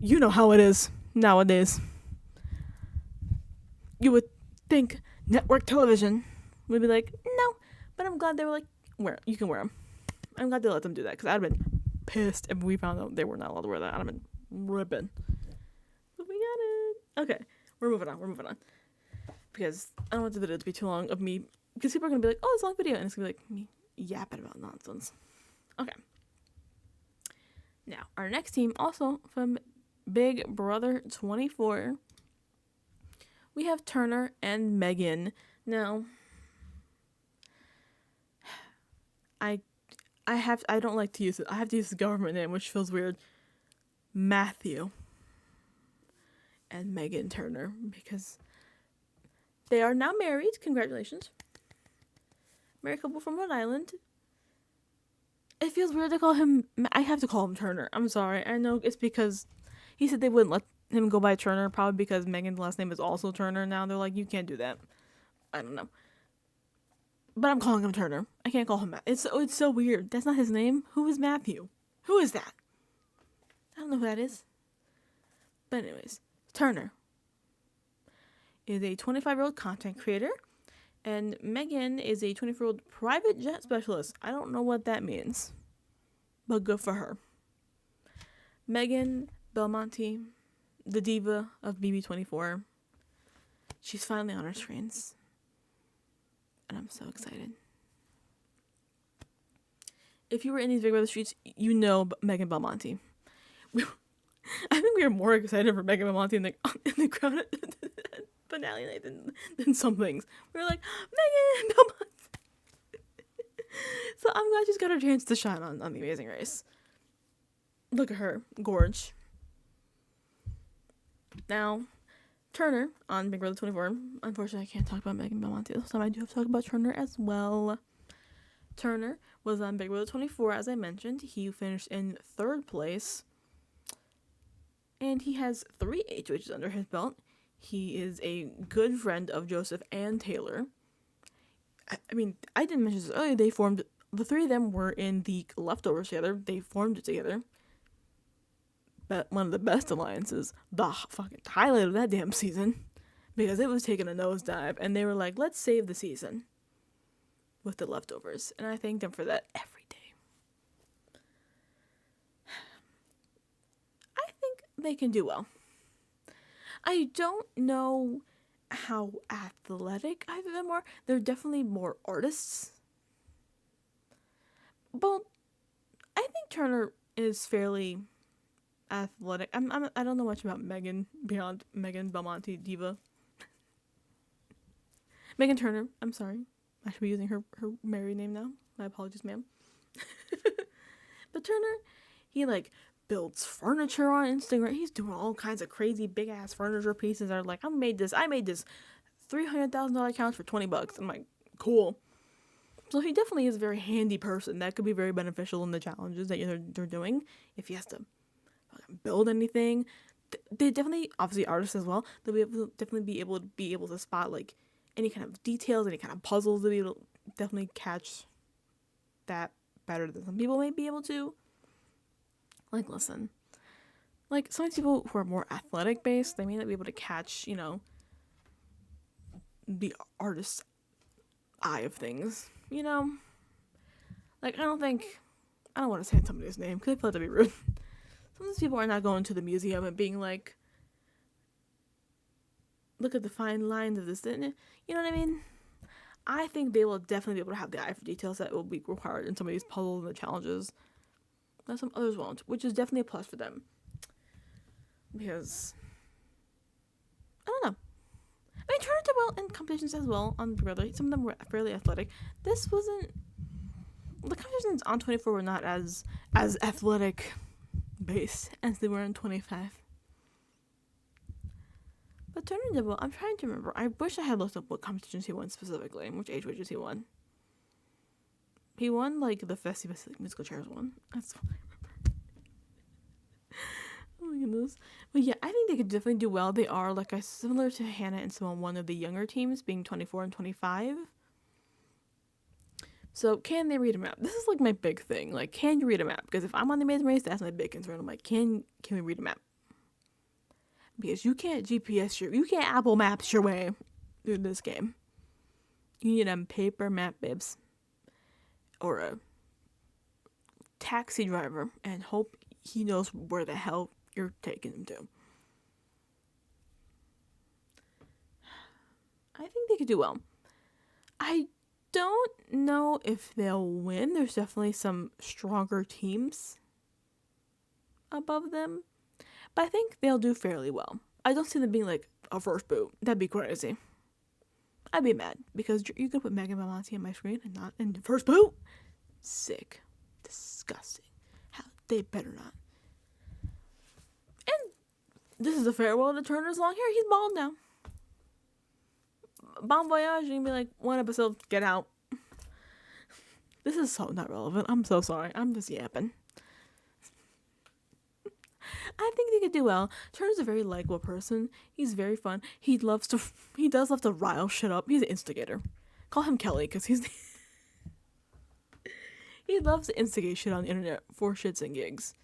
You know how it is nowadays. you would think network television would be like, no, but I'm glad they were like, you can wear them. I'm glad they let them do that, because I'd have been pissed if we found out they were not allowed to wear that. I'd have been ripping. But we got it. Okay, we're moving on. Because I don't want the video to be too long of me, because people are going to be like, oh, it's a long video, and it's going to be like me yapping about nonsense. Okay. Now, our next team, also from Big Brother 24, we have Turner and Megan. Now, I don't like to use it. I have to use the government name, which feels weird. Matthew and Megan Turner, because they are now married. Congratulations. Married couple from Rhode Island. It feels weird to call him, I have to call him Turner. I'm sorry. I know it's because he said they wouldn't let him go by Turner, probably because Megan's last name is also Turner now. They're like, you can't do that. I don't know. But I'm calling him Turner. I can't call him Matt. It's so weird. That's not his name. Who is Matthew? Who is that? I don't know who that is. But anyways, Turner is a 25-year-old content creator, and Megan is a 24-year-old private jet specialist. I don't know what that means, but good for her. Megan Belmonte, the diva of BB24. She's finally on our screens, and I'm so excited. If you were in these Big Brother streets, you know Megan Belmonte. I think we were more excited for Megan Belmonte in the crowd finale night than some things. We were like, Megan Belmonte. So I'm glad she's got her chance to shine on The Amazing Race. Look at her. Gorge. Now, Turner on Big Brother 24. Unfortunately, I can't talk about Megan Belmonte this time. I do have to talk about Turner as well. Turner was on Big Brother 24, as I mentioned. He finished in 3rd place. And he has 3 HOHs under his belt. He is a good friend of Joseph and Taylor. I mean, I didn't mention this earlier. The 3 of them were in the Leftovers together. They formed it together. But one of the best alliances, the fucking highlight of that damn season, because it was taking a nosedive, and they were like, let's save the season with the Leftovers. And I thank them for that every day. I think they can do well. I don't know how athletic either of them are. They're definitely more artists. But I think Turner is fairly athletic. I don't know much about Megan beyond Megan Belmonte diva. Megan Turner. I'm sorry. I should be using her married name now. My apologies, ma'am. But Turner, he builds furniture on Instagram. He's doing all kinds of crazy big ass furniture pieces. Are like, I made this $300,000 couch for $20. I'm like, cool. So he definitely is a very handy person. That could be very beneficial in the challenges that they're doing. If he has to build anything, they definitely, obviously artists as well, they'll definitely be able to spot any kind of details, any kind of puzzles. They'll be able to definitely catch that better than some people may be able to. Listen, some of these people who are more athletic based, they may not be able to catch, the artist's eye of things, I don't want to say somebody's name because I feel like that'd be rude. Some of these people are not going to the museum and being like, look at the fine lines of this, didn't it? You know what I mean? I think they will definitely be able to have the eye for details that will be required in some of these puzzles and the challenges that some others won't, which is definitely a plus for them. Because, I don't know. I mean, Turner did well in competitions as well on Big Brother. Some of them were fairly athletic. The competitions on 24 were not as athletic based as they were in 25. But Turner did well. I'm trying to remember. I wish I had looked up what competitions he won specifically and which age ranges he won. He won the Fessy musical chairs one. That's what I remember. Oh my goodness. But yeah, I think they could definitely do well. They are similar to Hannah and Simone, one of the younger teams, being 24 and 25. So can they read a map? This is my big thing. Can you read a map? Because if I'm on the Amazing Race, that's my big concern. I'm like, can we read a map? Because you can't GPS you can't Apple Maps your way through this game. You need a paper map bibs or a taxi driver and hope he knows where the hell you're taking him to. I think they could do well. I don't know if they'll win. There's definitely some stronger teams above them, but I think they'll do fairly well. I don't see them being like a first boot. That'd be crazy. I'd be mad because you could put Megan Belmonte on my screen and not in the first boot. Sick. Disgusting. How they better not. And this is a farewell to Turner's long hair. He's bald now. Bon voyage, and you'd be like, one episode, get out. This is so not relevant. I'm so sorry. I'm just yapping. I think they could do well. Turner's a very likable person. He's very fun. He does love to rile shit up. He's an instigator. Call him Kelly, because he loves to instigate shit on the internet for shits and gigs.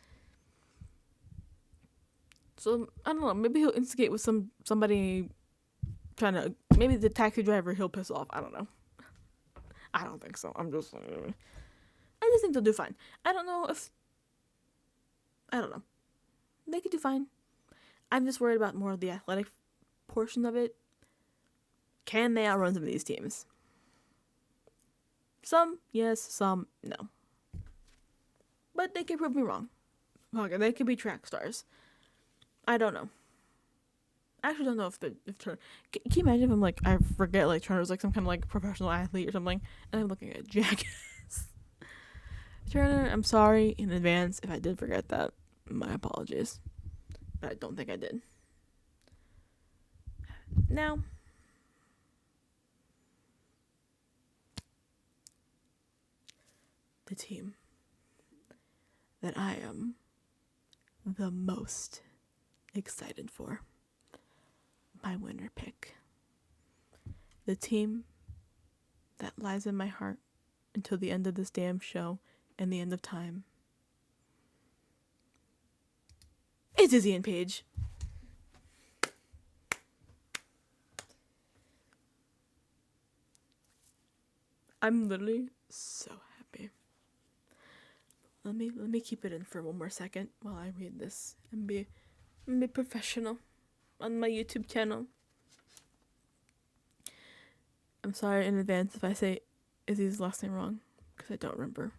So, I don't know, maybe he'll instigate with somebody trying to, maybe the taxi driver he'll piss off. I don't know. I don't think so. I just think they'll do fine. I don't know. They could do fine. I'm just worried about more of the athletic portion of it. Can they outrun some of these teams? Some, yes. Some, no. But they could prove me wrong. Okay, they could be track stars. I don't know. I actually don't know if Turner... Can you imagine if I forget, Turner's some kind of, professional athlete or something, and I'm looking at Jackass. Turner, I'm sorry in advance if I did forget that. My apologies. But I don't think I did. Now, the team that I am the most excited for. My winner pick. The team that lies in my heart until the end of this damn show and the end of time. It's Izzy and Paige. I'm literally so happy. Let me keep it in for one more second while I read this and be professional on my YouTube channel. I'm sorry in advance if I say Izzy's last name wrong, because I don't remember.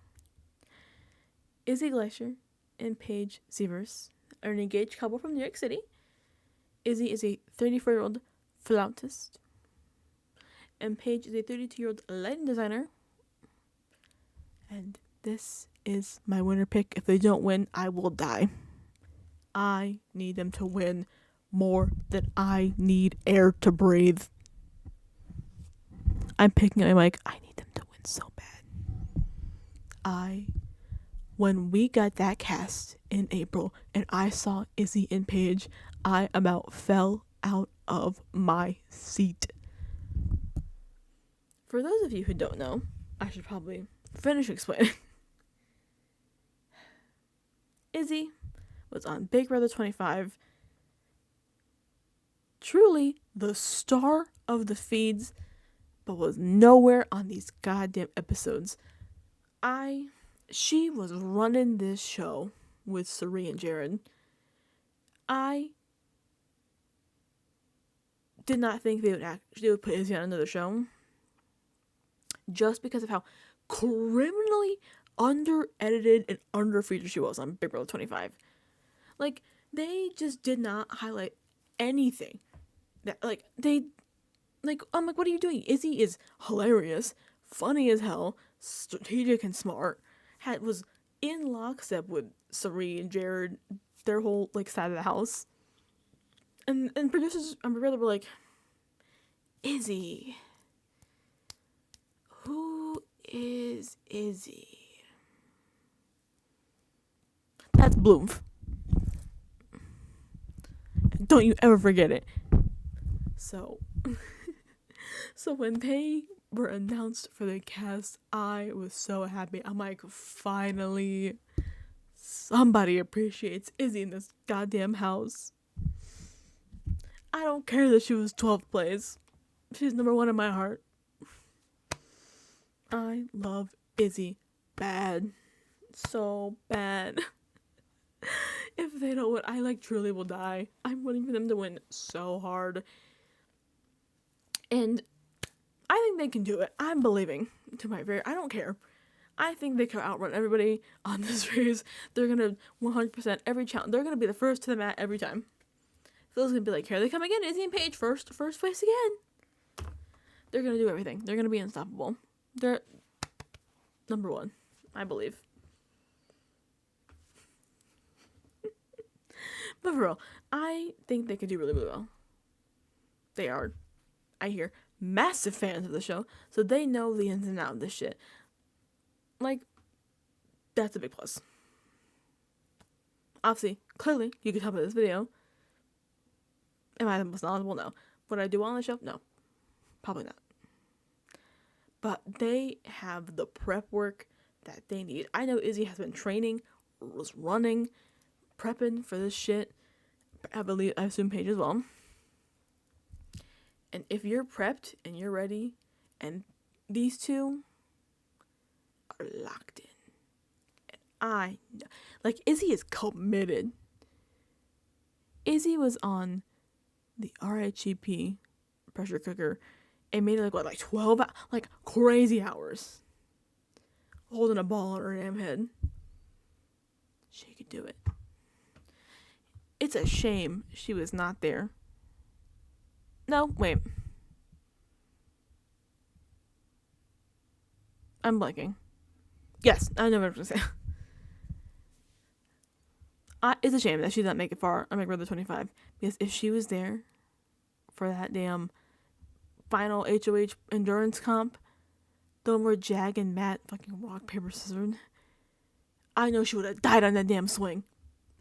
Izzy Glacier and Paige Sievers are an engaged couple from New York City. Izzy is a 34-year-old flautist, and Paige is a 32-year-old lighting designer. And this is my winner pick. If they don't win, I will die. I need them to win more than I need air to breathe. I'm picking up my mic. I need them to win so bad. When we got that cast in April and I saw Izzy and Paige, I about fell out of my seat. For those of you who don't know, I should probably finish explaining. Izzy was on Big Brother 25. Truly the star of the feeds, but was nowhere on these goddamn episodes. She was running this show with Sari and Jared. I did not think they would put Izzy on another show, just because of how criminally under-edited and under-featured she was on Big Brother 25. They just did not highlight anything. I'm like, what are you doing? Izzy is hilarious, funny as hell, strategic and smart, was in lockstep with Sari and Jared, their whole, side of the house. And producers and my brother were like, Izzy. Who is Izzy? That's Bloom. Don't you ever forget it. So when they were announced for the cast, I was so happy. I'm like, finally, somebody appreciates Izzy in this goddamn house. I don't care that she was 12th place. She's number one in my heart. I love Izzy bad. So bad. If they don't win, I like truly will die. I'm rooting for them to win so hard. And I think they can do it. I'm believing to my very, I don't care. I think they can outrun everybody on this race. They're going to 100% every challenge. They're going to be the first to the mat every time. Phil's going to be like, here they come again. Izzy and Paige, first place again. They're going to do everything. They're going to be unstoppable. They're number one, I believe. But for real, I think they could do really, really well. They are, I hear, massive fans of the show, so they know the ins and outs of this shit. Like, that's a big plus. Obviously, clearly, you can tell by this video. Am I the most knowledgeable? No. Would I do well on the show? No. Probably not. But they have the prep work that they need. I know Izzy has been training, was running, prepping for this shit. I assume Paige as well. And if you're prepped and you're ready, and these two are locked in. And I know, like, Izzy is committed. Izzy was on the RHEP pressure cooker and made it like 12, like crazy hours. Holding a ball on her damn head. She could do it. It's a shame she was not there. No, wait. I'm blanking. Yes, I know what I was going to say. It's a shame that she didn't make it far on Big Brother 25. Because if she was there for that damn final HOH endurance comp, the one where Jag and Matt fucking rock, paper, scissors, I know she would have died on that damn swing.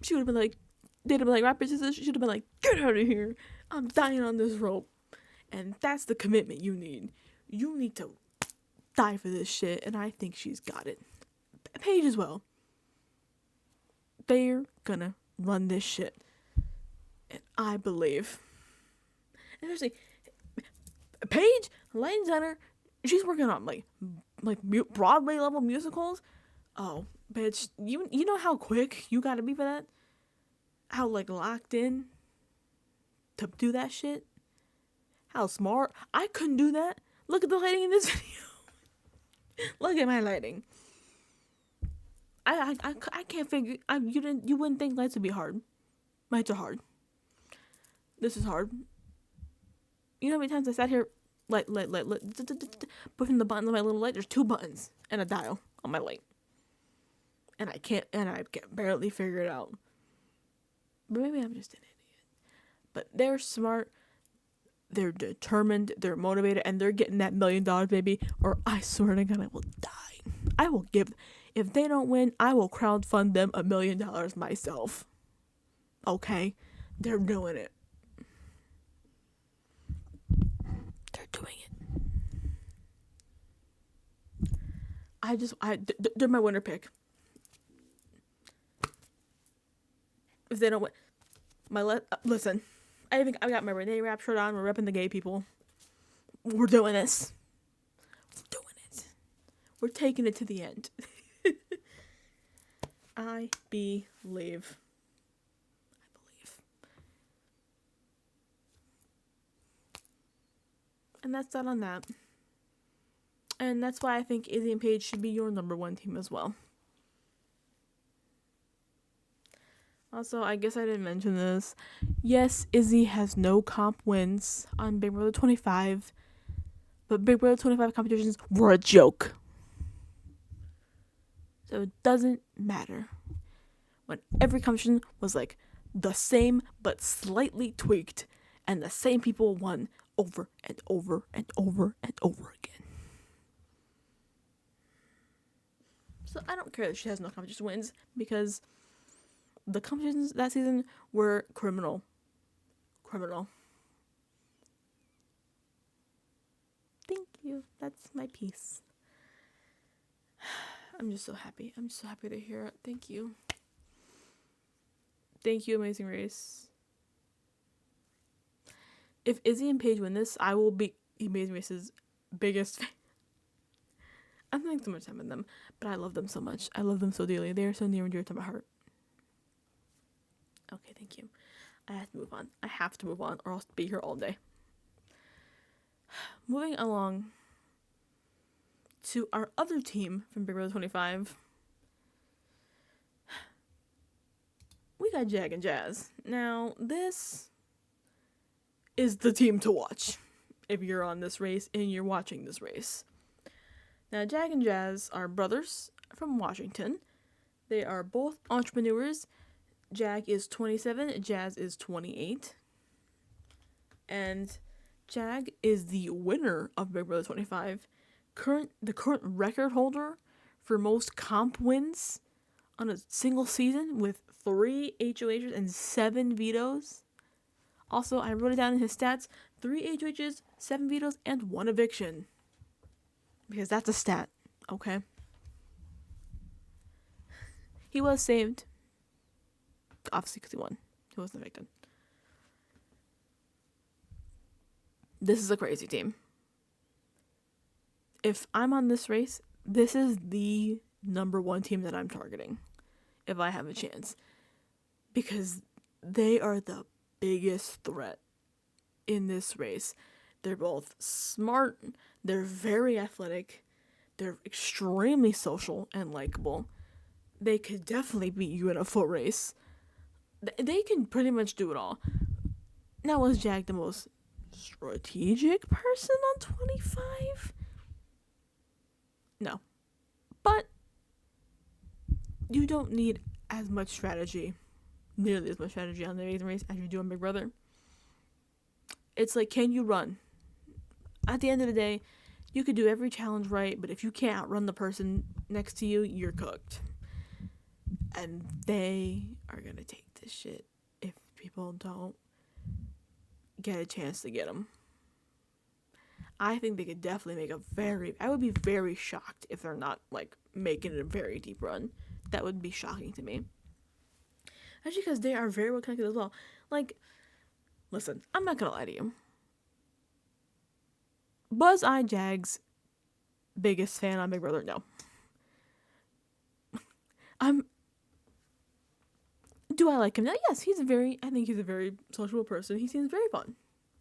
She would have been like, they'd have been like, rock, paper, scissors. She should have been like, get out of here. I'm dying on this rope. And that's the commitment you need. You need to die for this shit. And I think she's got it. Paige as well. They're gonna run this shit. And I believe. And there's Paige, lighting designer, she's working on like Broadway level musicals. Oh, bitch, you know how quick you gotta be for that? How like locked in to do that shit? How smart? I couldn't do that. Look at the lighting in this video. Look at my lighting. I can't figure. You wouldn't think lights would be hard. Lights are hard. This is hard. You know how many times I sat here, pushing the button on my little light? There's 2 buttons and a dial on my light, and I can barely figure it out. But maybe I'm just an idiot. But they're smart. They're determined. They're motivated, and they're getting that $1 million, baby. Or I swear to God, I will die. I will give. If they don't win, I will crowdfund them $1 million myself. Okay? They're doing it. They're doing it. They're my winner pick. If they don't win, listen, I got my Renee Rap shirt on. We're repping the gay people. We're doing this. We're doing it. We're taking it to the end. I believe. And that's that on that. And that's why I think Izzy and Paige should be your number one team as well. Also, I guess I didn't mention this. Yes, Izzy has no comp wins on Big Brother 25. But Big Brother 25 competitions were a joke. So it doesn't matter. When every competition was like the same but slightly tweaked, and the same people won over and over and over and over again. So I don't care that she has no competition wins, because the competitions that season were criminal. Thank you. That's my piece. I'm just so happy. I'm so happy to hear it. Thank you. Thank you, Amazing Race. If Izzy and Paige win this, I will be Amazing Race's biggest fan. I'm spending so much time with them, but I love them so much. I love them so dearly. They are so near and dear to my heart. Okay, thank you. I have to move on. I have to move on, or I'll be here all day. Moving along to our other team from Big Brother 25. We got Jag and Jazz. Now, this is the team to watch if you're on this race and you're watching this race. Now, Jag and Jazz are brothers from Washington. They are both entrepreneurs. Jag is 27, Jazz is 28. And Jag is the winner of Big Brother 25, the current record holder for most comp wins on a single season with 3 HOHs and 7 vetoes. Also, I wrote it down in his stats, 3 HOHs, 7 vetoes, and 1 eviction. Because that's a stat, okay? He was saved. Obviously, because he won. He wasn't evicted. This is a crazy team. If I'm on this race, this is the number 1 team that I'm targeting. If I have a chance. Because they are the biggest threat in this race. They're both smart. They're very athletic. They're extremely social and likable. They could definitely beat you in a foot race. They can pretty much do it all. Now, was Jag the most strategic person on 25? No. But you don't need as much strategy, nearly as much strategy on the Amazing Race as you do on Big Brother. It's like, can you run? At the end of the day, you could do every challenge right, but if you can't outrun the person next to you, you're cooked. And they are going to take this shit if people don't get a chance to get them. I think they could definitely make I would be very shocked if they're not, like, making a very deep run. That would be shocking to me. Actually, because they are very well connected as well. Like, listen, I'm not going to lie to you. Was I Jag's biggest fan on Big Brother? No. Do I like him? Now, yes, I think he's a very sociable person. He seems very fun.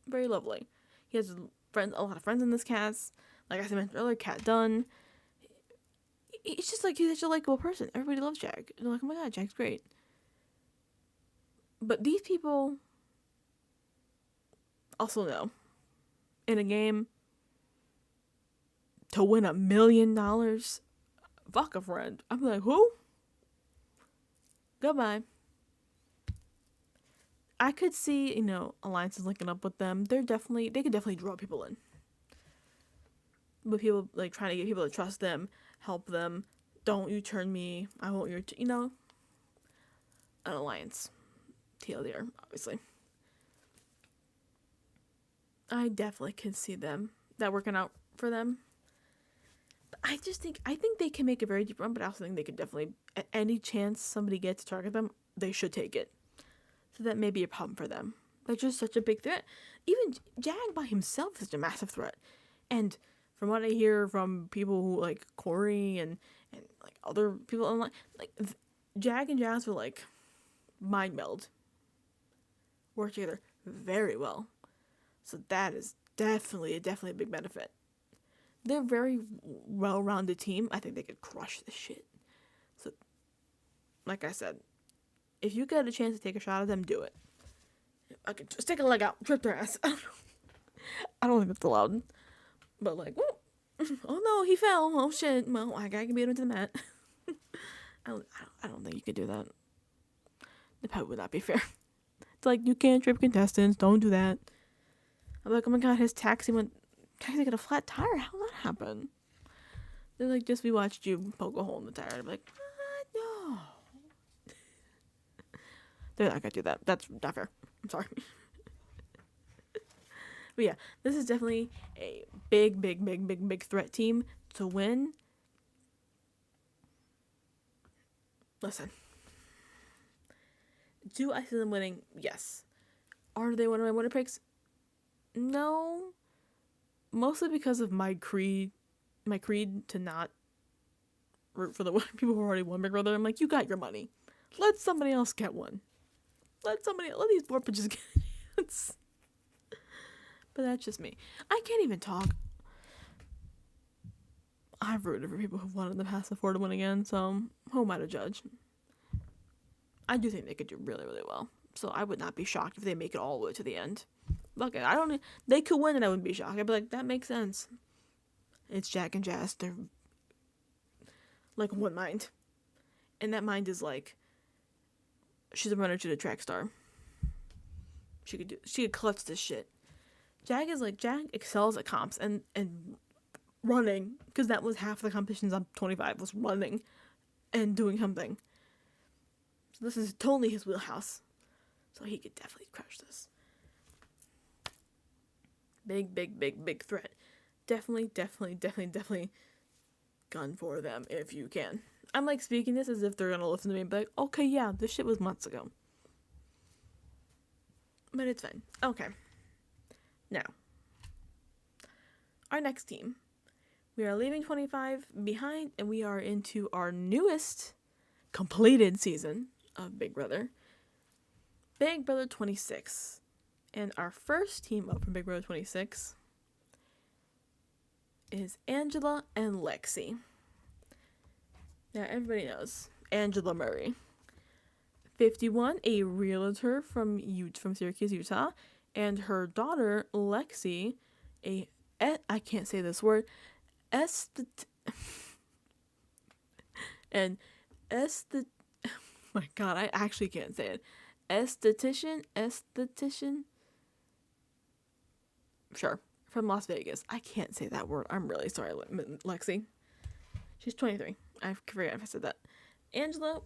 Very lovely. He has a lot of friends in this cast. Like I mentioned earlier, Kat Dunn. It's just like, he's such a likable person. Everybody loves Jag. They're like, oh my god, Jag's great. But these people also know, in a game, to win $1 million, fuck a friend. I'm like, who? Goodbye. I could see, alliances linking up with them. They could definitely draw people in. But people, like, trying to get people to trust them, help them. Don't you turn me. I won't an alliance. TLDR, obviously. I definitely can see that working out for them. But I think they can make a very deep run, but I also think they could definitely, at any chance somebody gets to target them, they should take it. So that may be a problem for them. They're just such a big threat. Even Jag by himself is a massive threat. And from what I hear from people who, like, Corey and like, other people online, like, Jag and Jazz will, like, mind meld. Work together very well. So that is definitely a big benefit. They're a very well-rounded team. I think they could crush this shit. So, like I said, if you get a chance to take a shot at them, do it. I could just take a leg out, trip their ass. I don't think that's allowed. But, like, whoa. Oh no, he fell. Oh shit. Well, I gotta beat him to the mat. I don't think you could do that. That probably would not be fair. It's like, you can't trip contestants. Don't do that. I'm like, oh my god, his taxi got a flat tire. How did that happen? They're like, just we watched you poke a hole in the tire. I'm like, no. They're not gonna do that. That's not fair. I'm sorry. But yeah, this is definitely a big threat team to win. Listen. Do I see them winning? Yes. Are they one of my winner picks? No. mostly because of my creed to not root for the people who already won Big Brother. I'm like, you got your money. Let somebody else get one. Let these board bitches get it. But that's just me. I can't even talk. I've rooted for people who've won in the past before to win again, so who am I to judge? I do think they could do really, really well. So I would not be shocked if they make it all the way to the end. Look, they could win and I wouldn't be shocked. I'd be like, that makes sense. It's Jack and Jazz. They're like one mind. And that mind is like, she's a runner to the track star. She could clutch this shit. Jack excels at comps and running, because that was half the competitions on 25 was running and doing something. So this is totally his wheelhouse. So he could definitely crush this. Big threat. Definitely gun for them if you can. I'm like speaking this as if they're gonna listen to me and be like, okay, yeah, this shit was months ago. But it's fine. Okay. Now, our next team. We are leaving 25 behind and we are into our newest completed season of Big Brother. Big Brother 26. And our first team up from Big Brother 26 is Angela and Lexi. Now, everybody knows Angela Murray. 51, a realtor from Syracuse, Utah. And her daughter, Lexi, I can't say this word, oh my god, I actually can't say it. Esthetician, sure, from Las Vegas. I can't say that word. I'm really sorry, Lexi. She's 23. I forget if I said that. Angela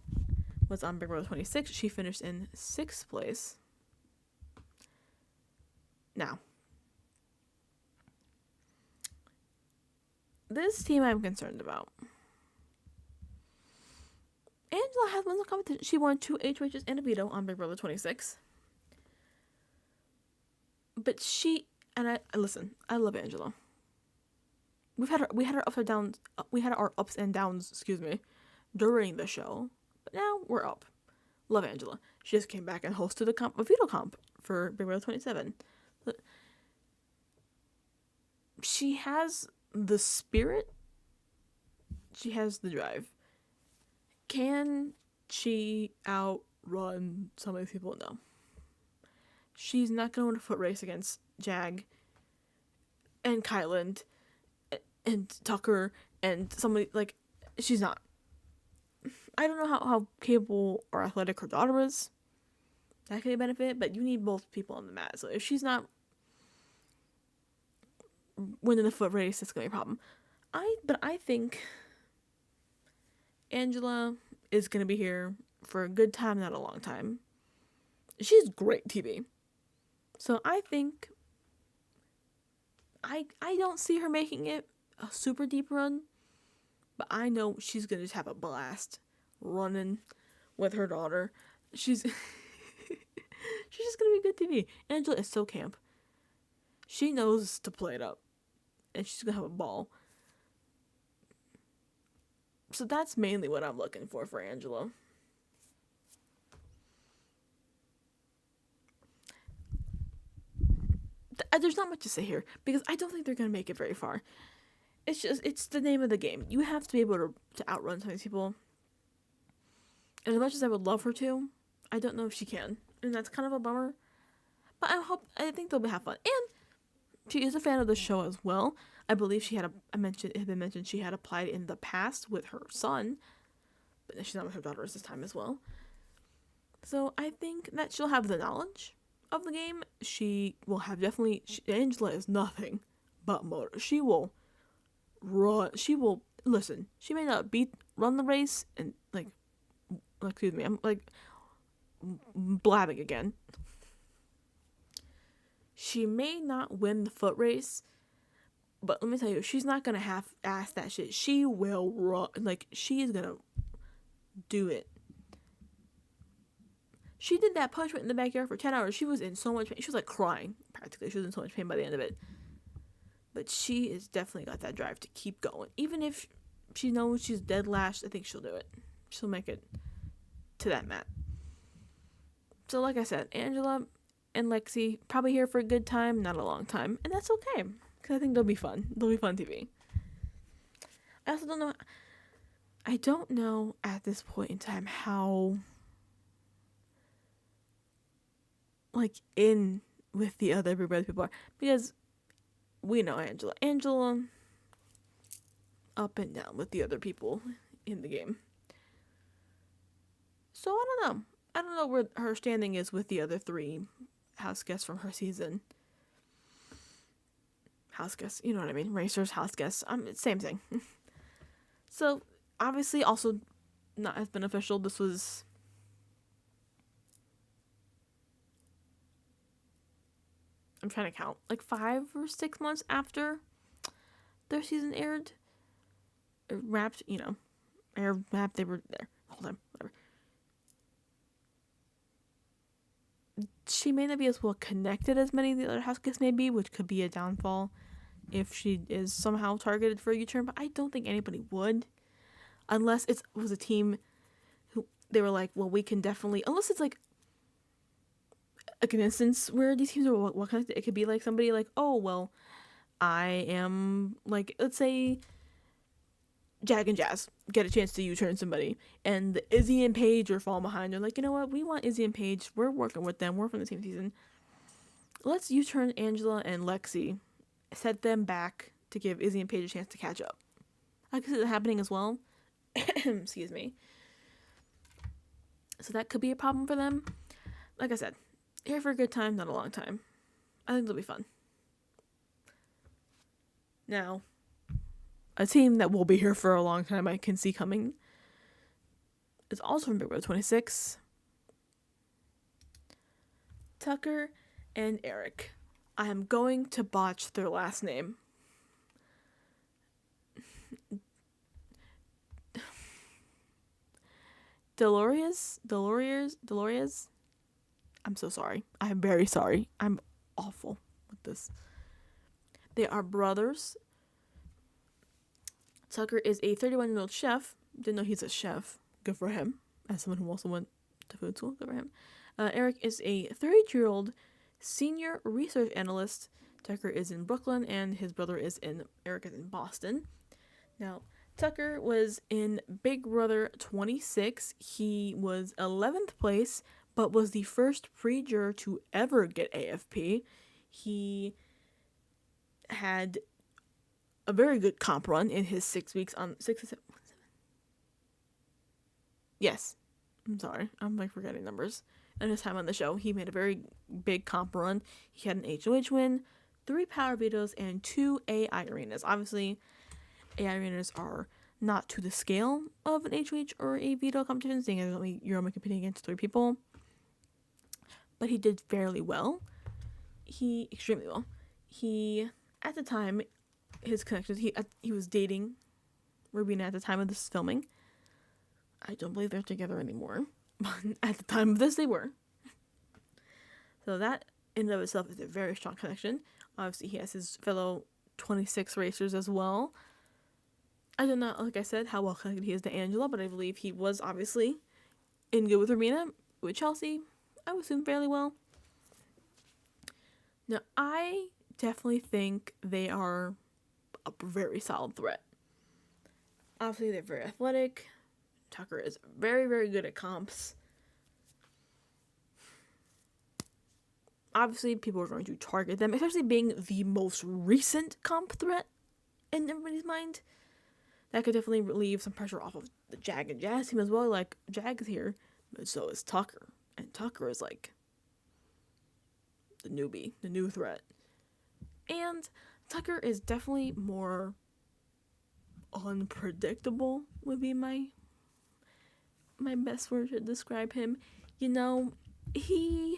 was on Big Brother 26. She finished in 6th place. Now, this team I'm concerned about. Angela has won the competition. She won 2 HOHs and a veto on Big Brother 26. But I love Angela. We had our ups and downs. We had our ups and downs, during the show. But now we're up. Love Angela. She just came back and hosted a veto comp for Big Brother 27. She has the spirit. She has the drive. Can she outrun some of these people? No. She's not going to win a foot race against Jag and Kyland and Tucker and somebody, like, she's not. I don't know how capable or athletic her daughter is. That could be a benefit, but you need both people on the mat. So if she's not winning the foot race, that's going to be a problem. I think Angela is going to be here for a good time, not a long time. She's great TV. So I think I don't see her making it a super deep run, but I know she's going to just have a blast running with her daughter. She's just going to be good TV. Angela is so camp. She knows to play it up, and she's going to have a ball. So that's mainly what I'm looking for Angela. There's not much to say here, because I don't think they're going to make it very far. It's the name of the game. You have to be able to outrun some of these people. And as much as I would love her to, I don't know if she can. And that's kind of a bummer. But I think they'll have fun. And she is a fan of the show as well. I believe it had been mentioned she had applied in the past with her son. But she's not with her daughter this time as well. So I think that she'll have the knowledge of the game. She will have Angela is nothing but motor. She will run. She will listen. She may not run the race and excuse me. I'm blabbing again. She may not win the foot race, but let me tell you, she's not gonna half-ass that shit. She will run. She is gonna do it. She did that punishment in the backyard for 10 hours. She was in so much pain. She was crying, practically. She was in so much pain by the end of it. but she is definitely got that drive to keep going. Even if she knows she's dead last, I think she'll do it. She'll make it to that mat. So like I said, Angela and Lexi probably here for a good time, not a long time, and that's okay, because I think they'll be fun. They'll be fun TV. I also don't know. I don't know at this point in time how, like, in with the other Big Brother people are, because we know Angela. Angela, up and down with the other people in the game. So I don't know. I don't know where her standing is with the other 3 house guests from her season. House guests, you know what I mean? Racers, house guests, same thing. So, obviously, also not as beneficial. This was... I'm trying to count. Like 5 or 6 months after their season aired. Wrapped, air wrapped, they were there the whole time. Whatever. She may not be as well connected as many of the other house guests may be, which could be a downfall if she is somehow targeted for a U-turn, but I don't think anybody would. Unless it was a team who they were like, well, we can definitely... Unless it's like an instance where these teams are what connected. It could be like somebody like, oh, well, I am, like, let's say Jag and Jazz get a chance to U-turn somebody, and Izzy and Paige are falling behind. They're like, you know what? We want Izzy and Paige. We're working with them. We're from the same season. Let's U-turn Angela and Lexi, set them back to give Izzy and Paige a chance to catch up. I can see that happening as well. Excuse me. So that could be a problem for them. Like I said, here for a good time, not a long time. I think it'll be fun. Now, a team that will be here for a long time, I can see coming, is also from Big Brother 26. Tucker and Eric. I am going to botch their last name. Delorias? I'm so sorry. I'm very sorry. I'm awful with this. They are brothers. Tucker is a 31-year-old chef. Didn't know he's a chef. Good for him. As someone who also went to food school, good for him. Eric is a 32-year-old senior research analyst. Tucker is in Brooklyn, and his brother is Eric is in Boston. Now, Tucker was in Big Brother 26. He was 11th place, but was the first pre-juror to ever get AFP. He had a very good comp run in his 6 weeks on 6 and 7. Yes. I'm sorry. I'm like forgetting numbers. And his time on the show, he made a very big comp run. He had an HOH win, 3 power vetoes, and 2 AI arenas. Obviously, AI arenas are not to the scale of an HOH or a veto competition, seeing as you're only competing against 3 people. But he did fairly well. Extremely well. At the time, his connections, he was dating Rubina at the time of this filming. I don't believe they're together anymore. But at the time of this, they were. So that, in and of itself, is a very strong connection. Obviously, he has his fellow 26 racers as well. I don't know, like I said, how well connected he is to Angela, but I believe he was obviously in good with Rubina. With Chelsea, I would assume fairly well. Now, I definitely think they are a very solid threat. Obviously, they're very athletic. Tucker is very, very good at comps. Obviously, people are going to target them, especially being the most recent comp threat in everybody's mind. That could definitely relieve some pressure off of the Jag and Jazz team as well. Like, Jag is here, but so is Tucker. And Tucker is like the newbie, the new threat. And Tucker is definitely more unpredictable, would be my best word to describe him. You know, I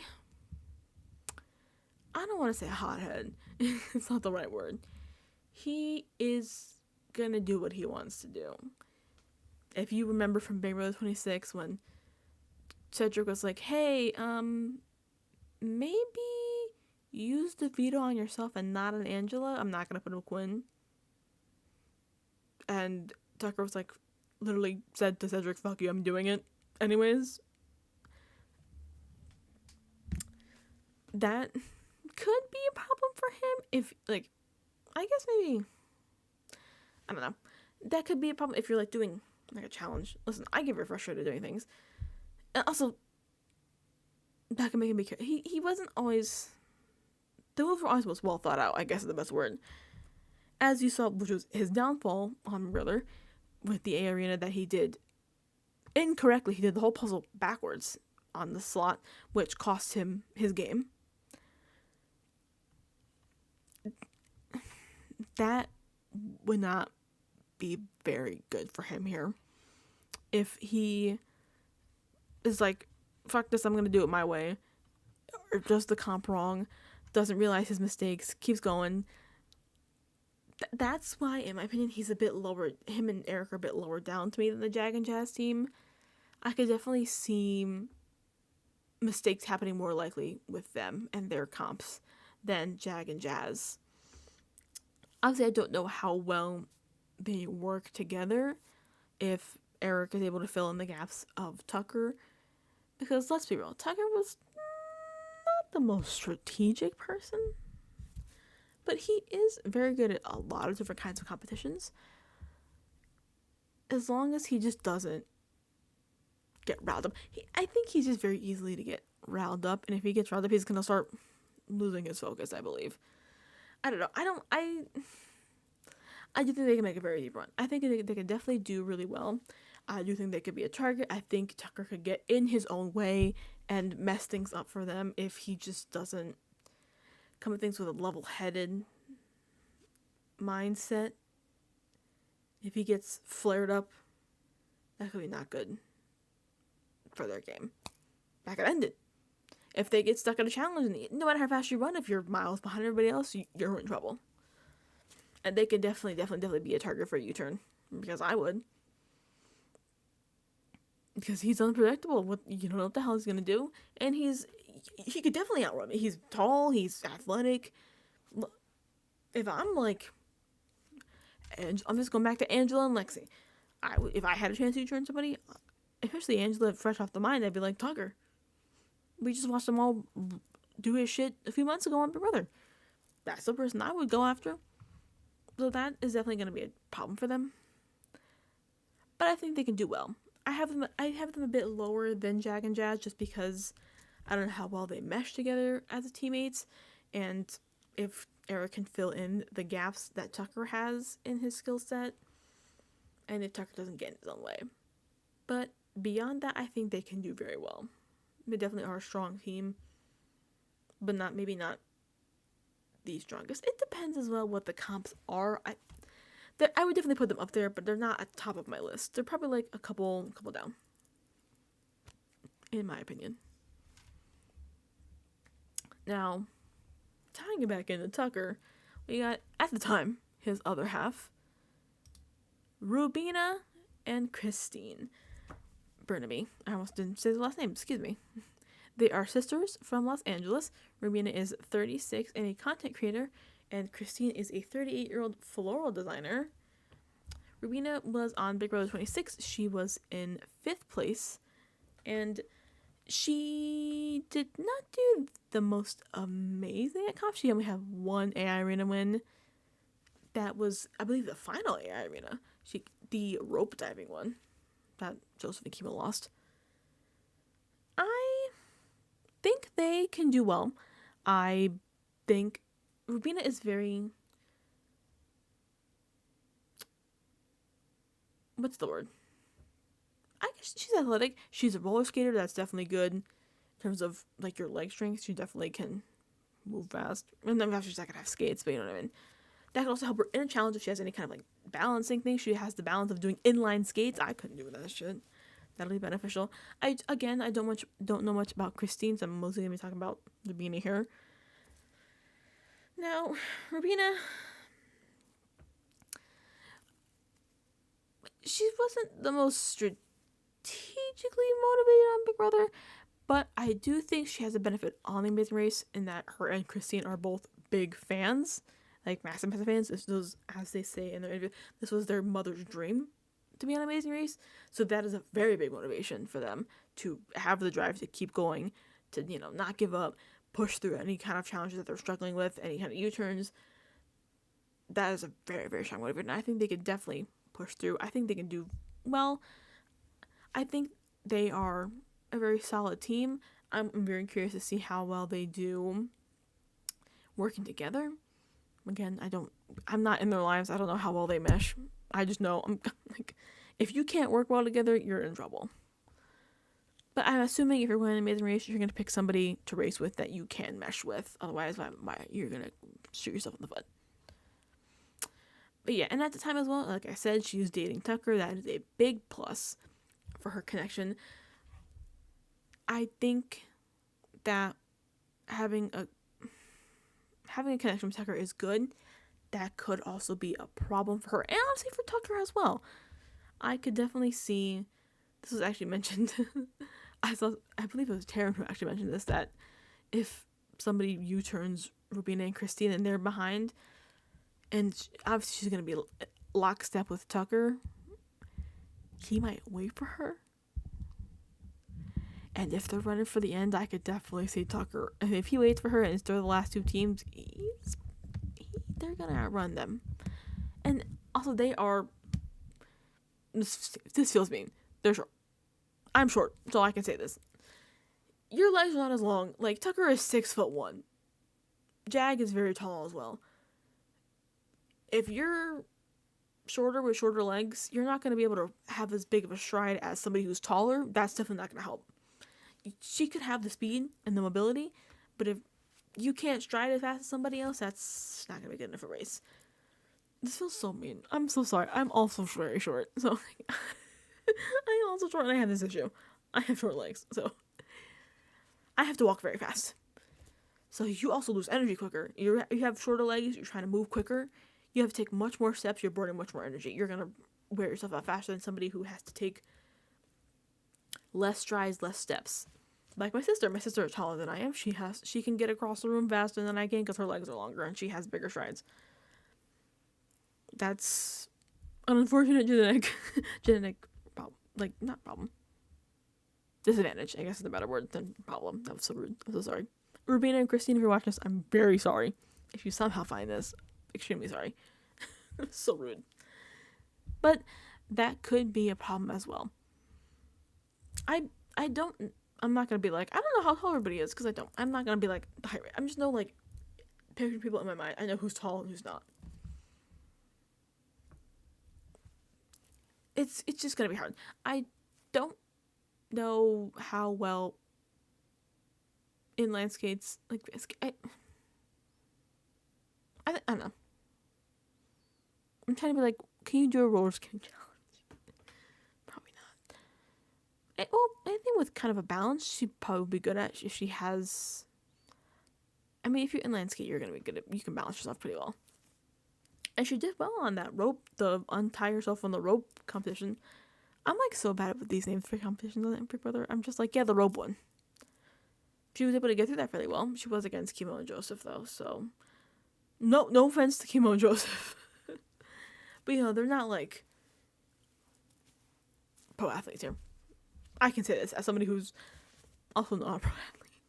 don't want to say hothead. It's not the right word. He is gonna do what he wants to do. If you remember from Big Brother 26 when Cedric was like, hey, maybe use the veto on yourself and not on Angela. I'm not gonna put a Quinn. And Tucker was like, literally said to Cedric, "Fuck you, I'm doing it." Anyways, that could be a problem for him if, like, I guess maybe, I don't know. That could be a problem if you're, like, doing, like, a challenge. Listen, I get very frustrated doing things. And also, that can make him be careful. He wasn't always, the moves were always most well thought out, I guess is the best word. As you saw, which was his downfall on Riddler, with the A arena that he did incorrectly. He did the whole puzzle backwards on the slot, which cost him his game. That would not be very good for him here. If he is like, fuck this, I'm gonna do it my way, or does the comp wrong, doesn't realize his mistakes, keeps going. That's why, in my opinion, he's a bit lower. Him and Eric are a bit lower down to me than the Jag and Jazz team. I could definitely see mistakes happening more likely with them and their comps than Jag and Jazz. Obviously, I don't know how well they work together if Eric is able to fill in the gaps of Tucker. Because let's be real, Tucker was not the most strategic person. But he is very good at a lot of different kinds of competitions. As long as he just doesn't get riled up. I think he's just very easily to get riled up. And if he gets riled up, he's going to start losing his focus, I believe. I don't know. I do think they can make a very deep run. I think they can definitely do really well. I do think they could be a target. I think Tucker could get in his own way and mess things up for them if he just doesn't come at things with a level-headed mindset. If he gets flared up, that could be not good for their game. That could end it. If they get stuck at a challenge, and no matter how fast you run, if you're miles behind everybody else, you're in trouble. And they could definitely be a target for a U-turn. Because I would. Because he's unpredictable. You don't know what the hell he's going to do. And he could definitely outrun me. He's tall, he's athletic. If I'm like, and I'm just going back to Angela and Lexi. If I had a chance to turn somebody, especially Angela fresh off the mind, I'd be like, Tucker, we just watched them all do his shit a few months ago on Big Brother. That's the person I would go after. So that is definitely going to be a problem for them. But I think they can do well. I have them a bit lower than Jag and Jazz just because I don't know how well they mesh together as teammates, and if Eric can fill in the gaps that Tucker has in his skill set, and if Tucker doesn't get in his own way. But beyond that, I think they can do very well. They definitely are a strong team, but maybe not the strongest. It depends as well what the comps are. I would definitely put them up there, but they're not at the top of my list. They're probably like a couple down, in my opinion. Now, tying it back into Tucker, we got, at the time, his other half, Rubina and Christine Burnaby. I almost didn't say the last name, excuse me. They are sisters from Los Angeles. Rubina is 36 and a content creator, and Christine is a 38-year-old floral designer. Rubina was on Big Brother 26. She was in 5th place, and she did not do the most amazing at comp. She only had one AI arena win. That was, I believe, the final AI arena. The rope diving one that Joseph and Kima lost. I think they can do well. I think Rubina is very, what's the word? I guess she's athletic. She's a roller skater. That's definitely good in terms of like your leg strength. She definitely can move fast. And then she's not gonna have skates, but you know what I mean. That can also help her in a challenge if she has any kind of like balancing thing. She has the balance of doing inline skates. I couldn't do that shit. That'll be beneficial. I don't know much about Christine, so I'm mostly gonna be talking about Rubina here. Now, Rubina, she wasn't the most strategically motivated on Big Brother, But I do think she has a benefit on the Amazing Race in that her and Christine are both big fans, like massive fans. This was, as they say in their interview, this was their mother's dream to be on Amazing Race. So that is a very big motivation for them to have the drive to keep going, to, not give up, push through any kind of challenges that they're struggling with, any kind of U-turns. That is a very, very strong motivator. And I think they could definitely push through. I think they can do well. I think they are a very solid team. I'm very curious to see how well they do working together. Again, I'm not in their lives. I don't know how well they mesh. I just know, if you can't work well together, you're in trouble. But I'm assuming if you're going to Amazing Race, you're going to pick somebody to race with that you can mesh with. Otherwise, you're going to shoot yourself in the foot. But yeah, and at the time as well, like I said, she was dating Tucker. That is a big plus for her connection. I think that having a connection with Tucker is good. That could also be a problem for her, and honestly for Tucker as well. I could definitely see, this was actually mentioned, I believe it was Taryn who actually mentioned this, that if somebody U-turns Rubina and Christine and they're behind, and obviously she's going to be lockstep with Tucker, he might wait for her. And if they're running for the end, I could definitely see Tucker. And if he waits for her and they're the last two teams, they're going to outrun them. And also, they are... This feels mean. They're short. I'm short, so I can say this. Your legs are not as long. Like, Tucker is 6'1". Jag is very tall as well. If you're shorter with shorter legs, you're not going to be able to have as big of a stride as somebody who's taller. That's definitely not going to help. She could have the speed and the mobility, but if you can't stride as fast as somebody else, that's not going to be good enough for a race. This feels so mean. I'm so sorry. I'm also very short, so I'm also short and I have this issue. I have short legs, so I have to walk very fast. So you also lose energy quicker. You have shorter legs, you're trying to move quicker. You have to take much more steps, you're burning much more energy. You're going to wear yourself out faster than somebody who has to take less strides, less steps. Like my sister is taller than I am. She can get across the room faster than I can because her legs are longer and she has bigger strides. That's an unfortunate genetic problem. Like, not problem. Disadvantage, I guess is the better word than problem. That was so rude. I'm so sorry. Rubina and Christine, if you're watching this, I'm very sorry. If you somehow find this, extremely sorry. So rude. But that could be a problem as well. I'm not going to be like, I don't know how tall everybody is, because I'm not going to be like, the height rate. I'm just know, like, picturing people in my mind. I know who's tall and who's not. It's just going to be hard. I don't know how well inline skates, like, I don't know. I'm trying to be like, can you do a roller skating challenge? Probably not. I think with kind of a balance, she'd probably be good at if she has... I mean, if you're inline skate, you're going to be good at... You can balance yourself pretty well. And she did well on that rope, the untie yourself on the rope competition. I'm, like, so bad with these names for competitions on Big Brother. I'm just like, yeah, the rope one. She was able to get through that fairly well. She was against Kimo and Joseph, though, so... No offense to Kimo and Joseph. But, they're not, like, pro athletes here. I can say this as somebody who's also not a pro athlete.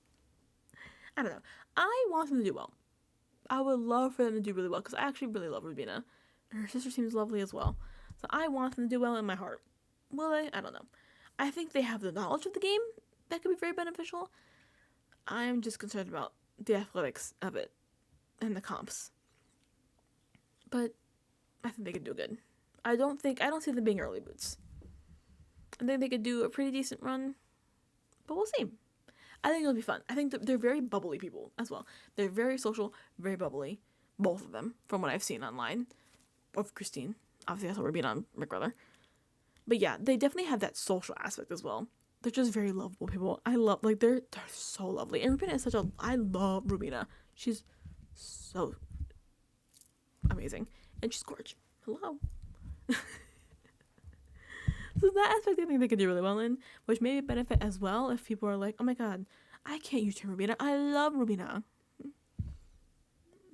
I don't know. I want them to do well. I would love for them to do really well, because I actually really love Rubina. Her sister seems lovely as well. So I want them to do well in my heart. Will they? I don't know. I think they have the knowledge of the game that could be very beneficial. I'm just concerned about the athletics of it and the comps. But I think they could do good. I don't see them being early boots. I think they could do a pretty decent run, but we'll see. I think it'll be fun. I think they're very bubbly people as well. They're very social, very bubbly, both of them, from what I've seen online. Of Christine. Obviously, that's what we're being on Big Brother. But yeah, they definitely have that social aspect as well. They're just very lovable people. They're so lovely. And Rubina is I love Rubina. She's so amazing. And she's gorgeous. Hello. So that aspect I think they could do really well in, which may benefit as well if people are like, oh my god, I can't use Rubina. I love Rubina.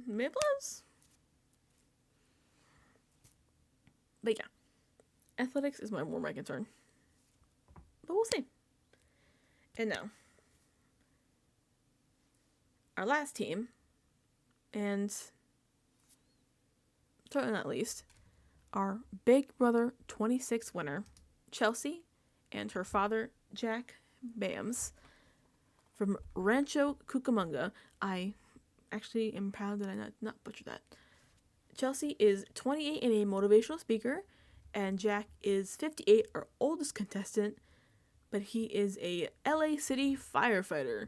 Maybe plus. But yeah, athletics is more my concern. But we'll see. And now, our last team, and certainly not least, our Big Brother 26 winner, Chelsea, and her father, Jack Bams, from Rancho Cucamonga. I actually am proud that I not butchered that. Chelsea is 28 and a motivational speaker, and Jack is 58, our oldest contestant, but he is a LA City firefighter.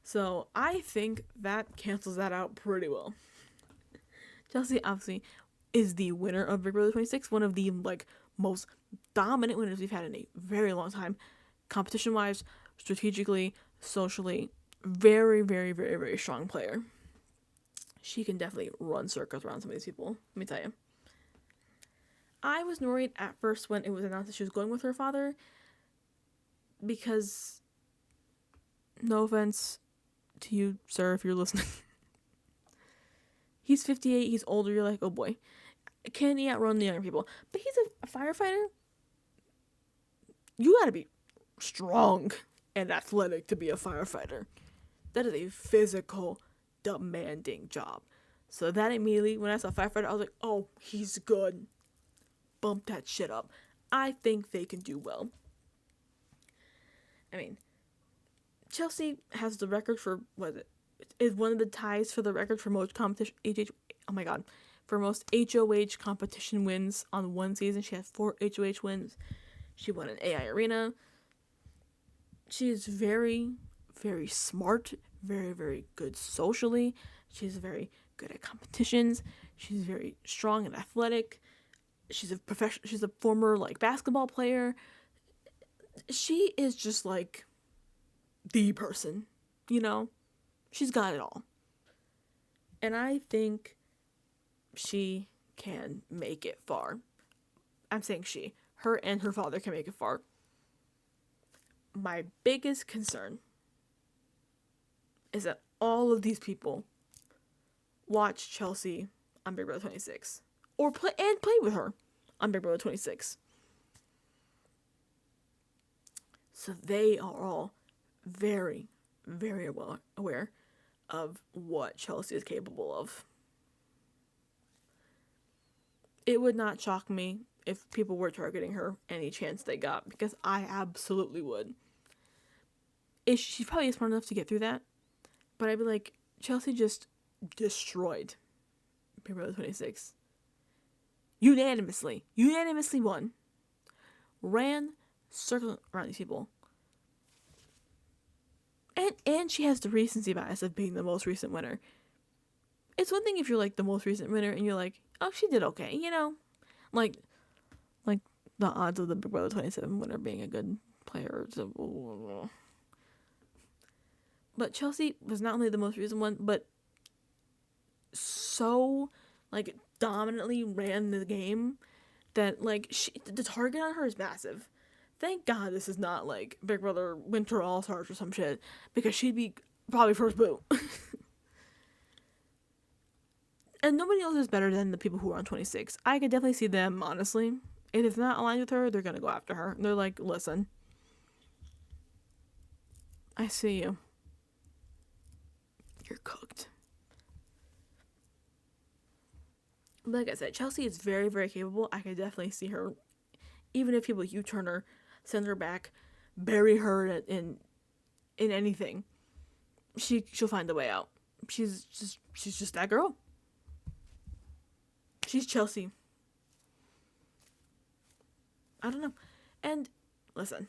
So I think that cancels that out pretty well. Chelsea obviously is the winner of Big Brother 26, one of the most dominant winners we've had in a very long time, competition-wise, strategically, socially. Very, very, very, very strong player. She can definitely run circles around some of these people, let me tell you. I was worried at first when it was announced that she was going with her father, because, no offense to you, sir, if you're listening, he's 58, he's older, you're like, oh boy, can he outrun the younger people? But he's a firefighter. You gotta be strong and athletic to be a firefighter. That is a physical, demanding job. So that immediately, when I saw firefighter, I was like, oh, he's good. Bump that shit up. I think they can do well. I mean, Chelsea has the record for, what is it? Is one of the ties for the record for most competition, for most HOH competition wins on one season. She has 4 HOH wins. She won an AI arena. She is very, very smart, very, very good socially. She's very good at competitions. She's very strong and athletic. She's a professional. She's a former basketball player. She is just the person, She's got it all. And I think she can make it far. I'm saying her and her father can make it far. My biggest concern is that all of these people watch Chelsea on Big Brother 26 or play with her on Big Brother 26. So they are all very, very well aware of what Chelsea is capable of. It would not shock me if people were targeting her any chance they got, because I absolutely would. She probably is smart enough to get through that, but I'd be like, Chelsea just destroyed Big Brother 26. Unanimously won. Ran circling around these people. And she has the recency bias of being the most recent winner. It's one thing if you're the most recent winner and you're like, oh, she did okay, Like the odds of the Big Brother 27 winner being a good player. But Chelsea was not only the most recent one, but so dominantly ran the game that the target on her is massive. Thank God this is not Big Brother Winter All-Stars or some shit, because she'd be probably first boot. And nobody else is better than the people who are on 26. I could definitely see them, honestly. If it's not aligned with her, they're gonna go after her. They're like, listen, I see you. You're cooked. Like I said, Chelsea is very, very capable. I could definitely see her, even if people U-turn her, send her back, bury her in anything, she'll find a way out. She's just that girl. She's Chelsea. I don't know. And listen,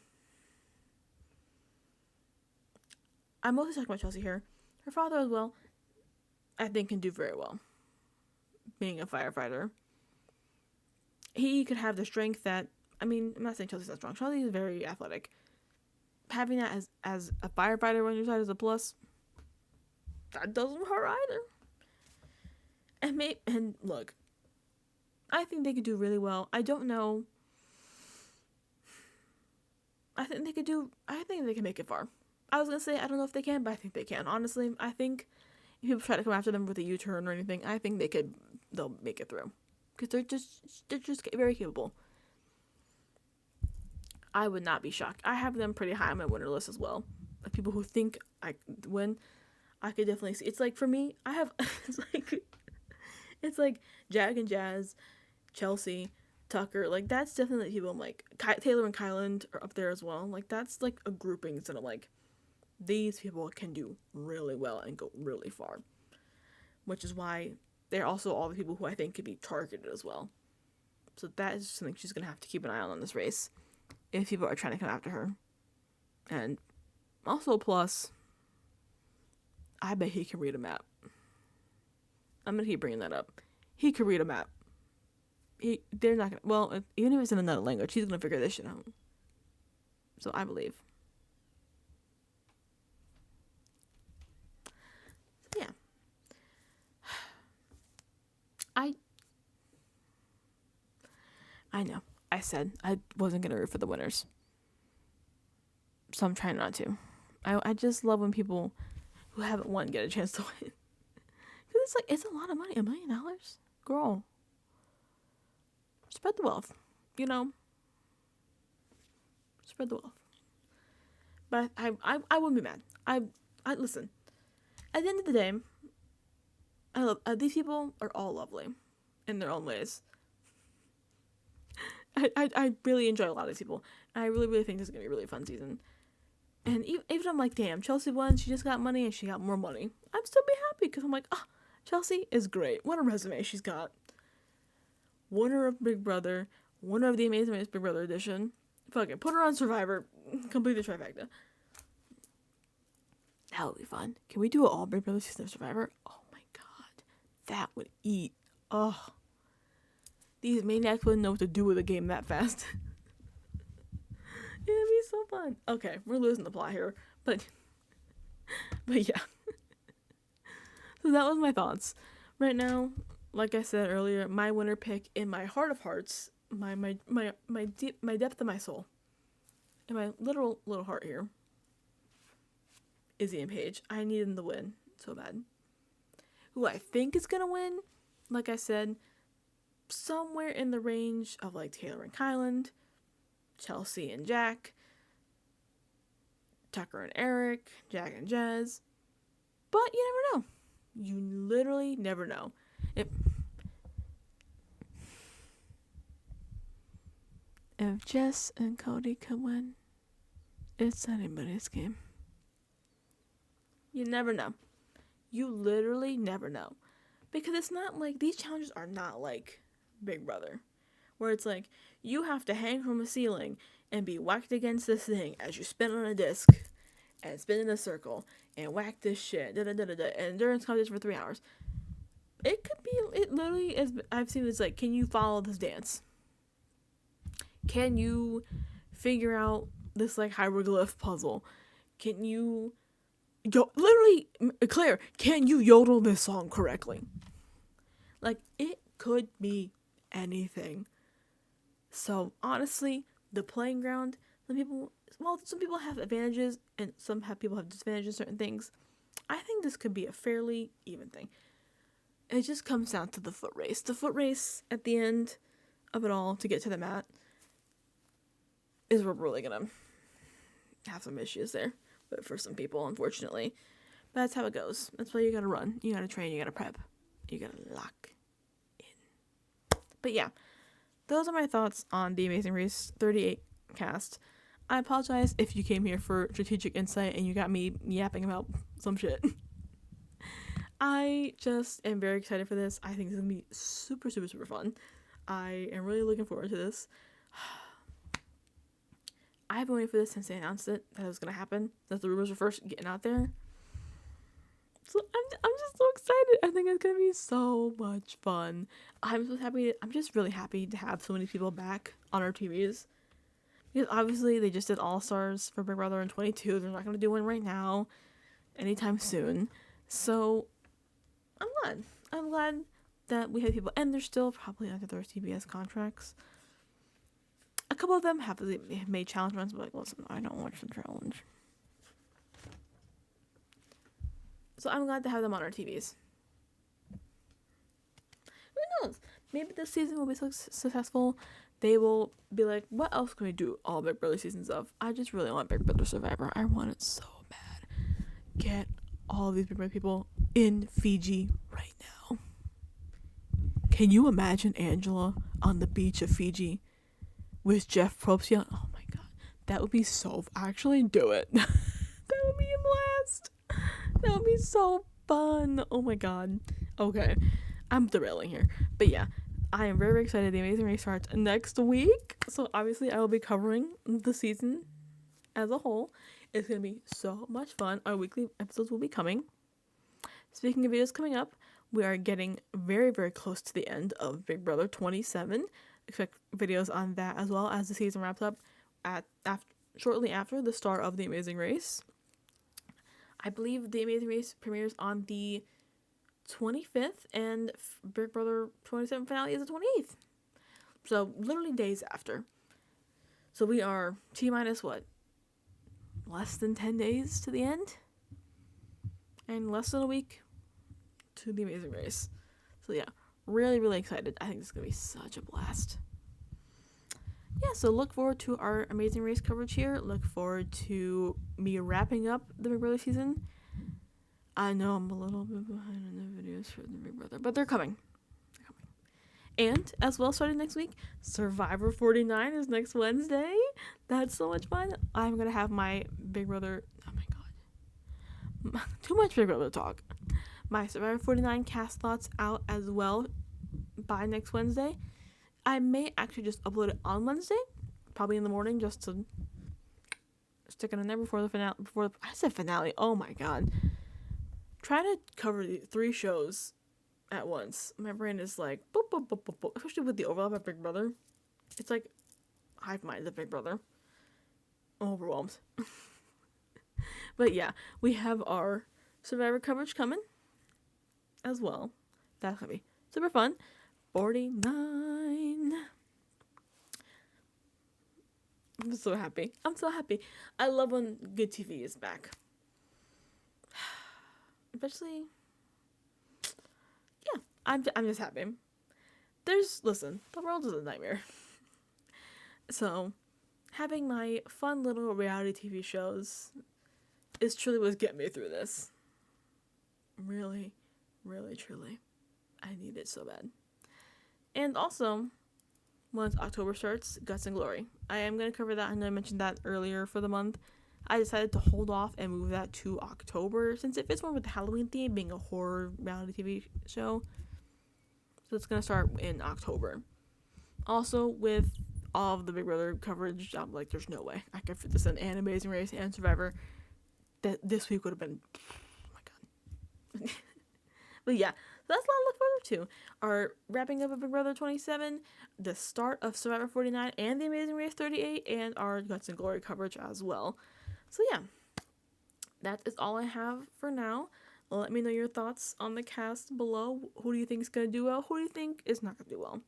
I'm mostly talking about Chelsea here. Her father as well, I think, can do very well being a firefighter. He could have the strength that, I'm not saying Chelsea's not strong. Chelsea is very athletic. Having that as a firefighter on your side is a plus. That doesn't hurt either. And look, I think they could do really well. I don't know. I think they could do. I think they can make it far. I was gonna say I don't know if they can, but I think they can. Honestly, I think if people try to come after them with a U-turn or anything, I think they'll make it through because they're just very capable. I would not be shocked. I have them pretty high on my winner list as well. Like people who think I win, I could definitely see. It's like for me, I have it's like Jag and Jazz, Chelsea, Tucker. Like that's definitely people I'm like Taylor and Kyland are up there as well. Like that's like a grouping that I'm like these people can do really well and go really far, which is why they're also all the people who I think could be targeted as well. So that is something she's gonna have to keep an eye on this race if people are trying to come after her. And also plus, I bet he can read a map. I'm gonna keep bringing that up. He could read a map. They're not gonna. Well, even if it's in another language, he's gonna figure this shit out. So I believe. So yeah. I know. I said I wasn't gonna root for the winners, so I'm trying not to. I just love when people who haven't won get a chance to win. Cause it's like it's a lot of money, $1 million, girl. Spread the wealth, you know. Spread the wealth. But I wouldn't be mad. I listen. At the end of the day, I love these people are all lovely, in their own ways. I really enjoy a lot of these people. And I really think this is gonna be a really fun season. And even I'm like, damn, Chelsea won. She just got money and she got more money. I'd still be happy because I'm like, oh, Chelsea is great. What a resume she's got. Winner of Big Brother, winner of the Amazing Race Big Brother edition. Fucking put her on Survivor. Complete the trifecta. That would be fun. Can we do an all Big Brother season of Survivor? Oh my god. That would eat. Oh. These maniacs wouldn't know what to do with a game that fast. It'd be so fun. Okay, we're losing the plot here. But yeah. So that was my thoughts. Right now, like I said earlier, my winner pick in my heart of hearts, my depth of my soul, in my literal little heart here, Izzy and Paige. I need them to win so bad. Who I think is gonna win, like I said, somewhere in the range of like Taylor and Kyland, Chelsea and Jack, Tucker and Eric, Jack and Jez. But you never know. You literally never know. If Jess and Cody could win, it's anybody's game. You never know. You literally never know. Because it's not like, these challenges are not like Big Brother, where it's like, you have to hang from a ceiling and be whacked against this thing as you spin on a disc and spin in a circle and whack this shit, and endurance competition for 3 hours. It literally is, I've seen this like, can you follow this dance? Can you figure out this like hieroglyph puzzle? Can you, literally, Claire, can you yodel this song correctly? Like, it could be anything. So honestly, the playing ground, some people have advantages and some people have disadvantages in certain things. I think this could be a fairly even thing. It just comes down to the foot race. The foot race at the end of it all to get to the mat is where we're really gonna have some issues there. But for some people, unfortunately. But that's how it goes. That's why you gotta run. You gotta train. You gotta prep. You gotta lock in. But yeah, those are my thoughts on The Amazing Race 38 cast. I apologize if you came here for strategic insight and you got me yapping about some shit. I just am very excited for this. I think it's gonna be super, super, super fun. I am really looking forward to this. I've been waiting for this since they announced it, that it was gonna happen, that the rumors were first getting out there. So I'm just so excited. I think it's gonna be so much fun. I'm just really happy to have so many people back on our TVs. Because obviously they just did All Stars for Big Brother in 22. They're not gonna do one right now, anytime soon. So I'm glad that we have people, and they're still probably under their CBS contracts. couple of them have made challenge runs, but like, listen, I don't watch the challenge. So I'm glad to have them on our TVs. Who knows? Maybe this season will be so successful. They will be like, what else can we do all Big Brother seasons of? I just really want Big Brother Survivor. I want it so bad. Get all of these Big Brother people in Fiji right now. Can you imagine Angela on the beach of Fiji with Jeff Probst yelling? Oh my god. That would be so... Actually, do it. That would be a blast. That would be so fun. Oh my god. Okay. I'm derailing here. But yeah, I am very, very excited. The Amazing Race starts next week. So obviously I will be covering the season as a whole. It's going to be so much fun. Our weekly episodes will be coming. Speaking of videos coming up, we are getting very, very close to the end of Big Brother 27. Expect videos on that as well as the season wraps up shortly after the start of The Amazing Race. I believe The Amazing Race premieres on the 25th and Big Brother 27 finale is the 28th. So literally days after. So we are T-minus what? Less than 10 days to the end? And less than a week to The Amazing Race. So yeah, really, really excited. I think this is going to be such a blast. Yeah, so look forward to our Amazing Race coverage here. Look forward to me wrapping up the Big Brother season. I know I'm a little bit behind on the videos for the Big Brother, but they're coming. And as well, starting next week, Survivor 49 is next Wednesday. That's so much fun. I'm going to have my Big Brother... Oh my god. Too much Big Brother talk. My Survivor 49 cast thoughts out as well by next Wednesday. I may actually just upload it on Wednesday, probably in the morning, just to stick it in there before the finale. I said finale. Oh my god. Trying to cover the 3 shows at once. My brain is like, boop, boop, boop, boop, boop. Especially with the overlap of Big Brother. It's like hive mind of Big Brother. I'm overwhelmed. But yeah, we have our Survivor coverage coming as well. That's gonna be super fun. 49. I'm so happy. I love when good TV is back. Especially, yeah, I'm just happy. Listen, the world is a nightmare. So, having my fun little reality TV shows is truly what's getting me through this. Really, really, truly. I need it so bad. And also, once October starts, Guts and Glory. I am going to cover that. I know I mentioned that earlier for the month. I decided to hold off and move that to October since it fits more with the Halloween theme, being a horror reality TV show. So it's going to start in October. Also, with all of the Big Brother coverage, I'm like, there's no way I could fit this in and Amazing Race and Survivor. That this week would have been, oh my god. But yeah, that's a lot to look forward to. Our wrapping up of Big Brother 27, the start of Survivor 49 and the Amazing Race 38, and our Guts and Glory coverage as well. So yeah, that is all I have for now. Let me know your thoughts on the cast below. Who do you think is going to do well? Who do you think is not going to do well?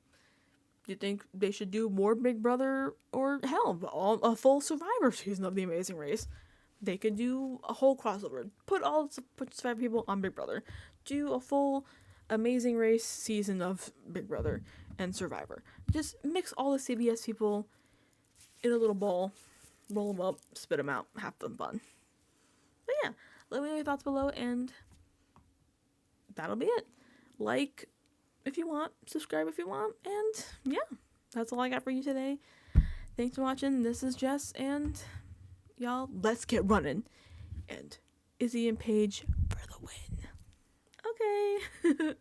Do you think they should do more Big Brother, or hell, a full Survivor season of the Amazing Race? They could do a whole crossover. Put Survivor people on Big Brother. Do a full Amazing Race season of Big Brother and Survivor. Just mix all the CBS people in a little bowl. Roll them up, spit them out, have some fun. But yeah, let me know your thoughts below, and that'll be it. Like if you want, subscribe if you want, and yeah, that's all I got for you today. Thanks for watching. This is Jess, and y'all, let's get running. And Izzy and Paige for the win. Okay.